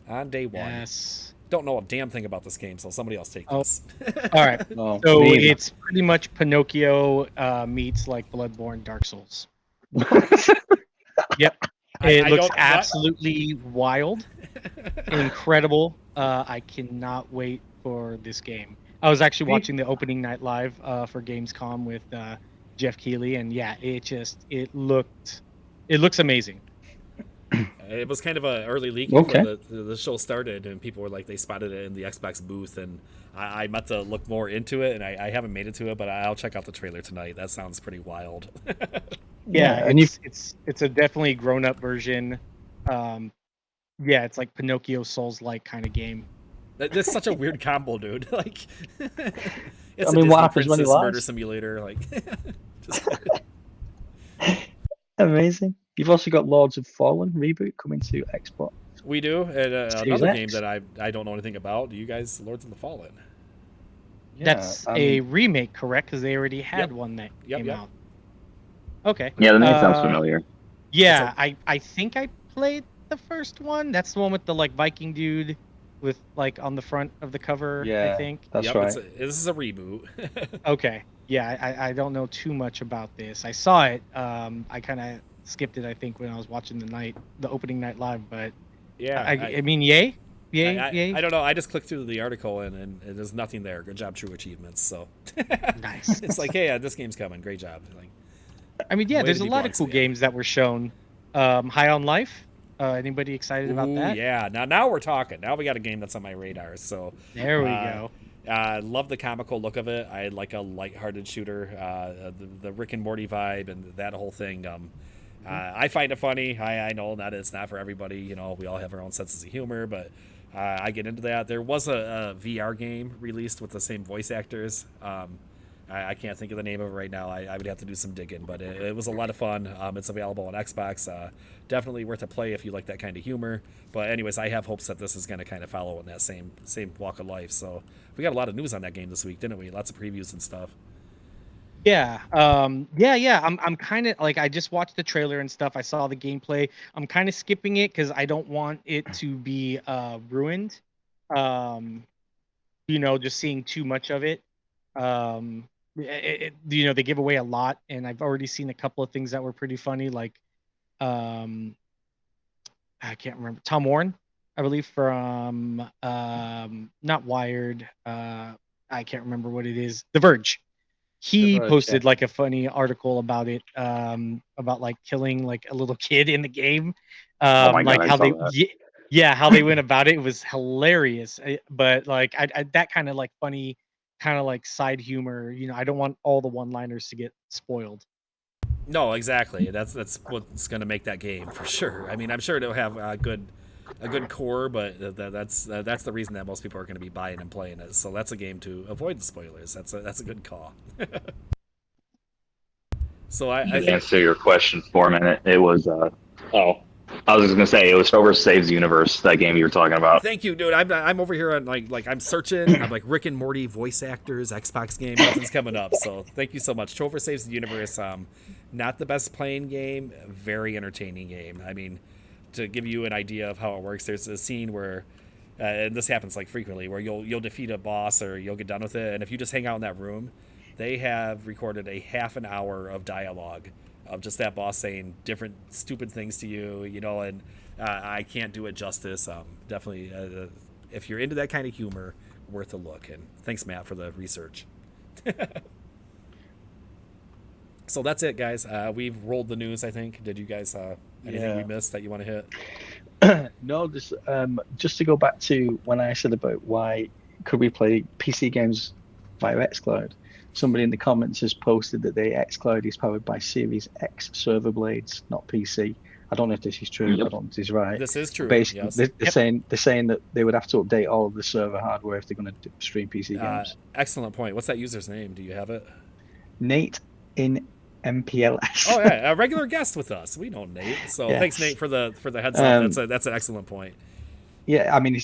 C: on day one.
A: Yes.
C: Don't know a damn thing about this game, so somebody else take this.
A: All right. So it's pretty much Pinocchio meets like Bloodborne, Dark Souls. Yep. It looks absolutely wild, incredible. I cannot wait for this game. I was actually watching the opening night live for Gamescom with Jeff Keighley, and it looks amazing.
C: It was kind of an early leak before the show started, and people were like, they spotted it in the Xbox booth, and I meant to look more into it, and I haven't made it to it, but I'll check out the trailer tonight. That sounds pretty wild.
A: And it's a definitely grown-up version. It's like Pinocchio Souls-like kind of game.
C: That's such a weird combo, dude. Like, it's
B: what happens when he lies?
C: Murder Simulator, like.
B: Amazing. You've also got Lords of Fallen reboot coming to Xbox.
C: We do, and another game that I don't know anything about. Do you guys, Lords of the Fallen?
A: That's a remake, correct? Because they already had one that came out. Okay.
F: Yeah, the name sounds familiar.
A: Yeah, I think I played the first one. That's the one with the like Viking dude with like on the front of the cover. I think
B: that's right.
C: This is a reboot.
A: Okay. Yeah, I don't know too much about this. I saw it. I kind of skipped it, I think, when I was watching the opening night live. But
C: Yeah,
A: I mean, yay. Yay.
C: I don't know. I just clicked through the article and there's nothing there. Good job, True Achievements. So
A: Nice.
C: it's like, hey, this game's coming. Great job. Like,
A: I mean, yeah,
C: way
A: there's
C: to
A: a
C: be
A: lot of
C: Bronx
A: cool
C: fan.
A: games that were shown. High on Life. Anybody excited about that?
C: Yeah. Now we're talking. Now we got a game that's on my radar. So
A: There we go.
C: Love the comical look of it. I like a lighthearted shooter. The Rick and Morty vibe and that whole thing. I find it funny. I know that it's not for everybody. You know, we all have our own senses of humor, but I get into that. There was a VR game released with the same voice actors. I can't think of the name of it right now. I would have to do some digging, but it was a lot of fun. It's available on Xbox. Definitely worth a play if you like that kind of humor. But anyways, I have hopes that this is going to kind of follow in that same walk of life. So we got a lot of news on that game this week, didn't we? Lots of previews and stuff.
A: Yeah. I'm kind of like, I just watched the trailer and stuff. I saw the gameplay. I'm kind of skipping it because I don't want it to be ruined. Just seeing too much of it. They give away a lot, and I've already seen a couple of things that were pretty funny, like I can't remember, Tom Warren, I believe, from not Wired, I can't remember what it is, The Verge. He
B: Verge,
A: posted
B: yeah.
A: like a funny article about it, about like killing like a little kid in the game,
F: Oh my God,
A: like
F: I
A: how
F: saw
A: they
F: that.
A: how they went about it. It was hilarious. But like I that kind of like funny, kind of like side humor. I don't want all the one-liners to get spoiled.
C: No, exactly. That's what's going to make that game for sure. I mean, I'm sure it'll have a good core, but that's the reason that most people are going to be buying and playing it. So that's a game to avoid the spoilers. That's a good call. So I
F: To
C: think,
F: answer your question for a minute, it was I was just gonna say it was Trover Saves Universe, that game you were talking about.
C: thank you, dude. I'm over here on like I'm searching. I'm like Rick and Morty voice actors, Xbox game. Nothing's coming up. So thank you so much. Trover Saves the Universe. Not the best playing game, very entertaining game. I mean, to give you an idea of how it works, there's a scene where, and this happens like frequently, where you'll defeat a boss or you'll get done with it, and if you just hang out in that room, they have recorded a half an hour of dialogue of just that boss saying different stupid things to you, and I can't do it justice. Definitely, if you're into that kind of humor, worth a look. And thanks, Matt, for the research. So that's it, guys. We've rolled the news, I think. Did you guys anything we missed that you want to hit?
B: No, just to go back to when I said about why could we play PC games via xCloud. Somebody in the comments has posted that the xCloud is powered by Series X server blades, not PC. I don't know if this is true.
F: Yep.
B: I don't know if this is right.
C: This is true.
B: Basically,
C: Yes.
B: they're saying that they would have to update all of the server hardware if they're going to stream PC games.
C: Excellent point. What's that user's name? Do you have it?
B: Nate in MPLS.
C: Oh yeah, a regular guest with us. We know Nate. So
B: Yes.
C: Thanks, Nate, for the heads up. That's an excellent point.
B: Yeah, I mean,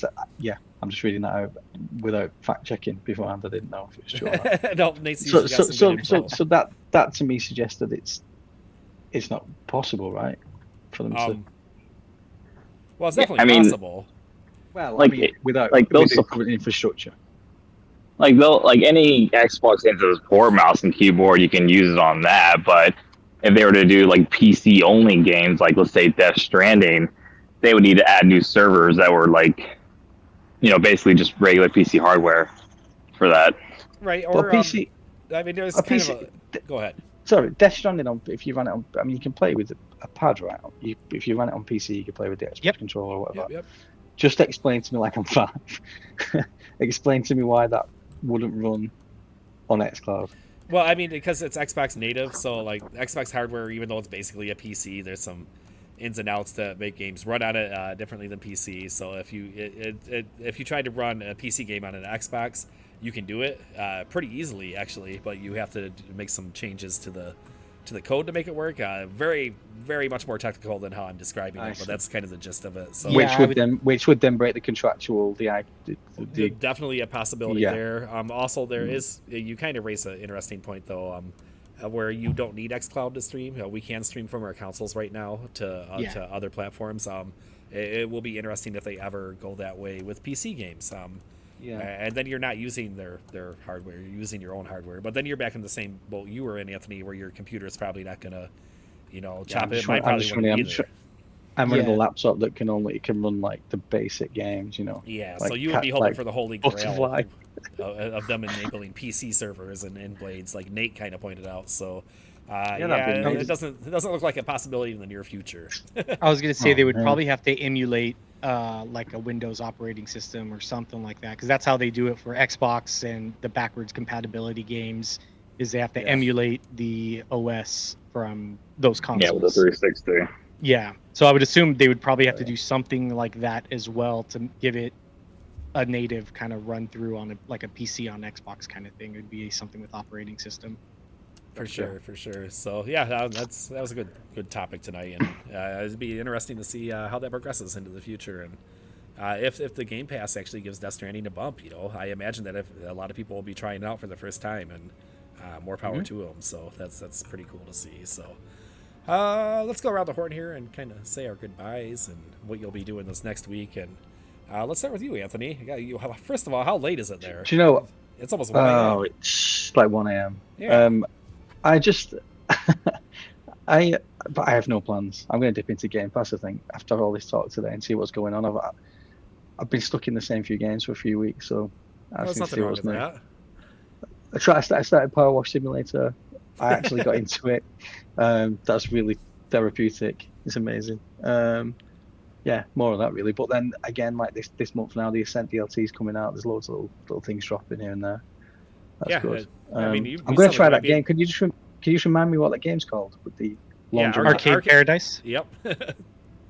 B: I'm just reading that out without fact checking beforehand. I didn't know if it was true or not.
C: No, Nate's usually got some good info.
B: So that to me suggests that it's not possible, right, for them to.
C: Well, it's definitely possible.
B: Well,
F: like,
B: I mean, without
F: those
B: with current infrastructure.
F: Like any Xbox games that support mouse and keyboard, you can use it on that. But if they were to do like PC only games, like let's say Death Stranding, they would need to add new servers that were like, basically just regular PC hardware for that.
C: Right. Or
B: PC.
C: I mean, there's
B: kind
C: of a. Go ahead.
B: Sorry, Death Stranding if you run it on, I mean, you can play with a pad, right? If you run it on PC, you can play with the Xbox controller or whatever.
C: Yep.
B: Just explain to me, like I'm 5. Explain to me why that wouldn't run on xCloud.
C: Well, I mean, because it's Xbox native, so like Xbox hardware, even though it's basically a PC, there's some ins and outs that make games run on it differently than PC. So if you tried to run a PC game on an Xbox, you can do it pretty easily, actually, but you have to make some changes to the code to make it work. Very, very much more technical than how I'm describing it, but that's kind of the gist of it. So
B: which would then break the contractual
C: definitely a possibility there. Also, there is, you kind of raise an interesting point though, where you don't need xCloud to stream. We can stream from our consoles right now to other platforms. It will be interesting if they ever go that way with PC games. And then you're not using their hardware, you're using your own hardware. But then you're back in the same boat you were in, Anthony, where your computer is probably not going to, chop it. Mine probably wouldn't either.
B: I'm running a laptop that can run like the basic games,
C: Yeah,
B: like
C: so you would be hoping for the holy grail
B: Butterfly.
C: of them enabling PC servers and blades, like Nate kind of pointed out. So,
B: it
C: doesn't look like a possibility in the near future.
A: I was gonna say they would probably have to emulate like a Windows operating system or something like that, because that's how they do it for Xbox and the backwards compatibility games. Is they have to emulate the OS from those consoles.
F: Yeah, with the 360.
A: Yeah, so I would assume they would probably have to do something like that as well to give it a native kind of run through on a PC on Xbox kind of thing. It would be something with operating system.
C: For sure. So yeah, that was a good topic tonight, and it'd be interesting to see how that progresses into the future, and if the Game Pass actually gives Death Stranding a bump. I imagine that if a lot of people will be trying it out for the first time, and more power to them. So that's pretty cool to see. So. Let's go around the horn here and kind of say our goodbyes and what you'll be doing this next week. And let's start with you, Anthony. First of all, how late is it there?
B: Do you know what?
C: It's almost 1 a.m.
B: Oh, it's like 1 a.m.
C: Yeah.
B: I just, but I have no plans. I'm going to dip into Game Pass, I think, after all this talk today and see what's going on. I've been stuck in the same few games for a few weeks, so I
C: There's
B: think
C: nothing wrong with that.
B: I started Power Wash Simulator. I actually got into it. That's really therapeutic. It's amazing. Yeah, more of that really. But then again, like this month now, the Ascent DLC is coming out. There's loads of little things dropping here and there. That's good. I'm going to try that game. Can you just remind me what that game's called with the
A: Arcade Paradise?
C: Yep.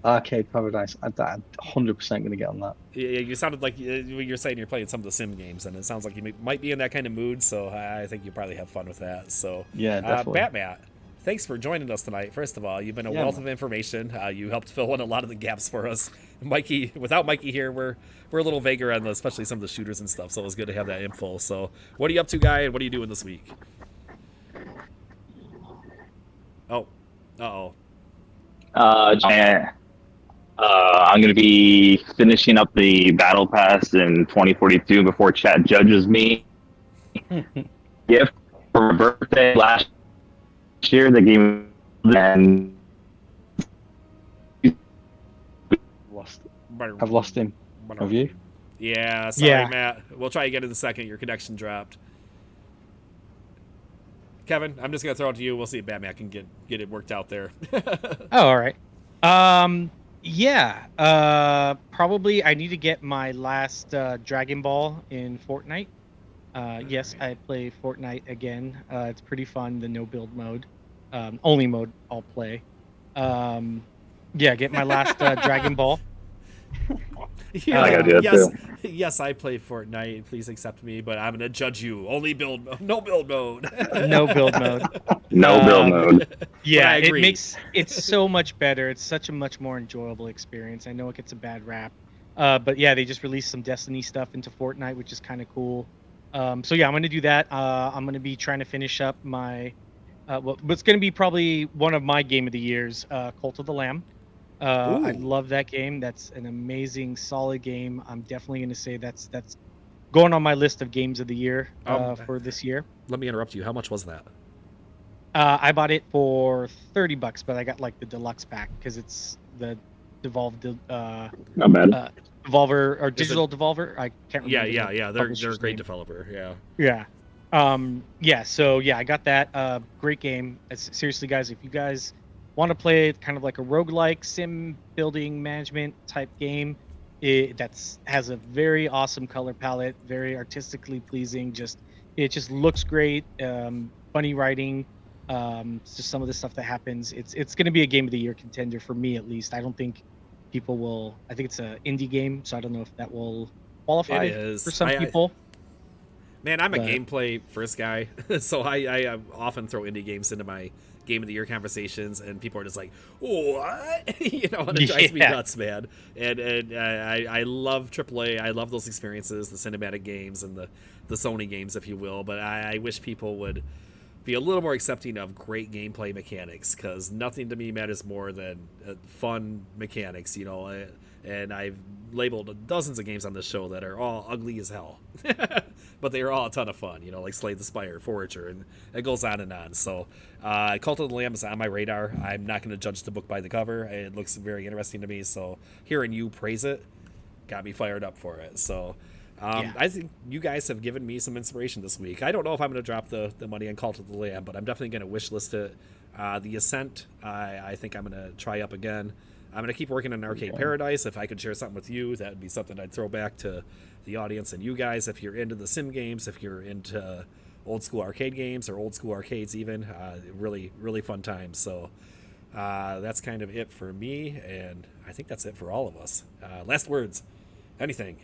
B: Arcade Paradise. I'm 100% going to get on that.
C: Yeah, you sounded like you're saying you're playing some of the sim games, and it sounds like you might be in that kind of mood. So I think you probably have fun with that. So
B: yeah, definitely.
C: Batman, thanks for joining us tonight. First of all, you've been a wealth of information. You helped fill in a lot of the gaps for us. Mikey, without Mikey here, we're a little vaguer on especially some of the shooters and stuff. So it was good to have that info. So what are you up to, guy? And what are you doing this week? Oh,
F: I'm going to be finishing up the Battle Pass in 2042 before chat judges me. Gift for my birthday last year, the game and
B: I've lost him. Have you?
C: Yeah, sorry, Matt. We'll try again in a second. Your connection dropped. Kevin, I'm just going to throw it to you. We'll see if Batman can get it worked out there.
A: Oh, all right. Probably I need to get my last Dragon Ball in Fortnite. Yes, I play Fortnite again. It's pretty fun, the no build mode. Only mode I'll play. Get my last Dragon Ball.
F: I gotta do that too.
C: Yes, I play Fortnite. Please accept me, but I'm gonna judge you. Only no build mode.
A: No build mode.
F: No build mode.
A: Yeah, it's so much better. It's such a much more enjoyable experience. I know it gets a bad rap, but yeah, they just released some Destiny stuff into Fortnite, which is kind of cool. I'm gonna do that. I'm gonna be trying to finish up my what's gonna be probably one of my game of the years, Cult of the Lamb. I love that game. That's an amazing, solid game. I'm definitely going to say that's going on my list of games of the year for this year.
C: Let me interrupt you. How much was that?
A: I bought it for $30, but I got like the deluxe pack because it's the Devolver or Digital Devolver. I can't remember.
C: Yeah. They're a great developer.
A: Yeah. So I got that. Great game. Seriously, guys, if you guys want to play kind of like a roguelike sim building management type game, it has a very awesome color palette, very artistically pleasing. It just looks great. Funny writing. Just some of the stuff that happens. It's going to be a game of the year contender for me, at least. I don't think people will. I think it's an indie game, so I don't know if that will qualify for some people.
C: Man, I'm a gameplay first guy, so I often throw indie games into my game of the year conversations, and people are just like, what? And it drives me nuts, man. And I love AAA. I love those experiences, the cinematic games and the Sony games, if you will. But I wish people would be a little more accepting of great gameplay mechanics, because nothing to me matters more than fun mechanics. And and I've labeled dozens of games on this show that are all ugly as hell. But they are all a ton of fun, like Slay the Spire, Forager, and it goes on and on. So Cult of the Lamb is on my radar. I'm not going to judge the book by the cover. It looks very interesting to me. So hearing you praise it got me fired up for it. So I think you guys have given me some inspiration this week. I don't know if I'm going to drop the money on Cult of the Lamb, but I'm definitely going to wish list it. The Ascent, I think I'm going to try up again. I'm going to keep working on Arcade Paradise. If I could share something with you, that would be something I'd throw back to the audience and you guys. If you're into the sim games, if you're into old school arcade games or old school arcades even, really, really fun times. So that's kind of it for me, and I think that's it for all of us. Last words. Anything?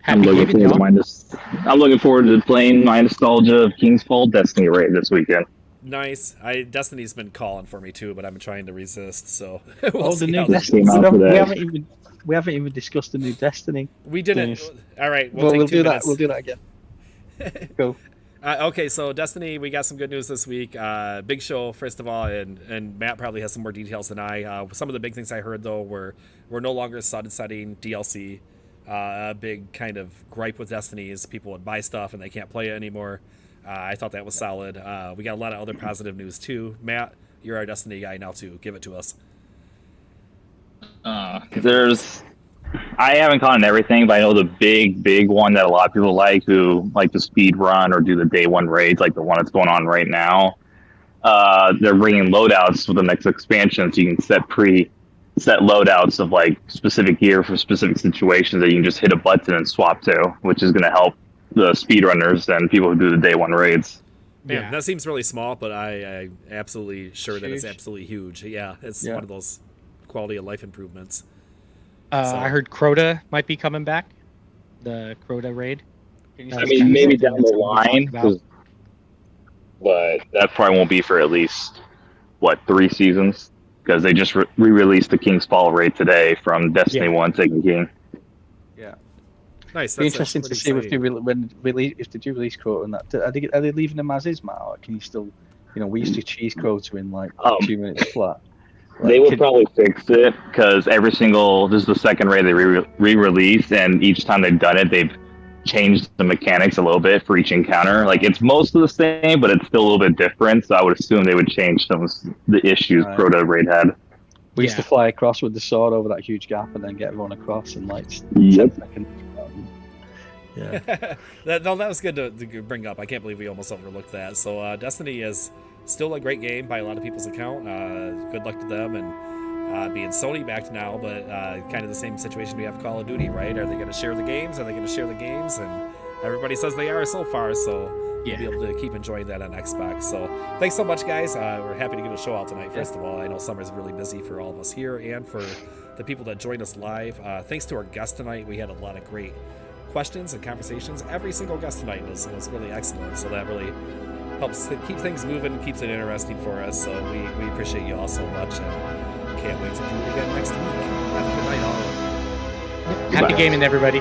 F: I'm looking forward to playing my nostalgia of King's Fall Destiny raid this weekend.
C: Nice. Destiny's been calling for me too, but I'm trying to resist. So
B: the new
F: Destiny.
B: We haven't even discussed the new Destiny.
C: We didn't.
B: Games.
C: All right,
B: We'll do that. We'll do that again. Go.
C: Okay, so Destiny, we got some good news this week. Big show, first of all, and Matt probably has some more details than I. Some of the big things I heard though were we're no longer sunsetting DLC. A big kind of gripe with Destiny is people would buy stuff and they can't play it anymore. I thought that was solid. We got a lot of other positive news too. Matt, you're our Destiny guy now too. Give it to us.
F: I haven't caught on everything, but I know the big one that a lot of people who like to speed run or do the day one raids, like the one that's going on right now. They're bringing loadouts with the next expansion, so you can set loadouts of like specific gear for specific situations that you can just hit a button and swap to, which is going to help the speedrunners and people who do the day one raids.
C: Man, that seems really small, but I absolutely sure that it's absolutely huge. Yeah, it's one of those quality of life improvements.
A: I heard Crota might be coming back. The Crota raid.
F: I mean, maybe down the line, but that probably won't be for at least 3 seasons, because they just re-released the King's Fall raid today from Destiny 1 Taken King.
B: Yeah.
C: Nice.
B: Be interesting to see if they do release Crota and that. Are they leaving them as is, Matt? Or can you still, we used to cheese Crota in like 2 minutes flat.
F: They will probably fix it, because this is the second raid they re-released, and each time they've done it, they've changed the mechanics a little bit for each encounter. Like, it's most of the same, but it's still a little bit different, so I would assume they would change some of the issues Crota raid had.
B: We used to fly across with the sword over that huge gap and then get everyone across in like
F: 10
B: seconds. Yeah.
C: that was good to bring up. I can't believe we almost overlooked that. So Destiny is still a great game by a lot of people's account. Good luck to them, and being Sony backed now, but kind of the same situation we have with Call of Duty, right? Are they going to share the games? Are they going to share the games? And everybody says they are so far, so we'll be able to keep enjoying that on Xbox. So thanks so much, guys. We're happy to get a show out tonight, first of all. I know summer's really busy for all of us here and for the people that joined us live. Thanks to our guest tonight. We had a lot of great questions and conversations. Every single guest tonight was really excellent, so that really helps keep things moving, keeps it interesting for us. So we appreciate you all so much, and can't wait to do it again next week. Have a good night, all.
A: Happy gaming, everybody.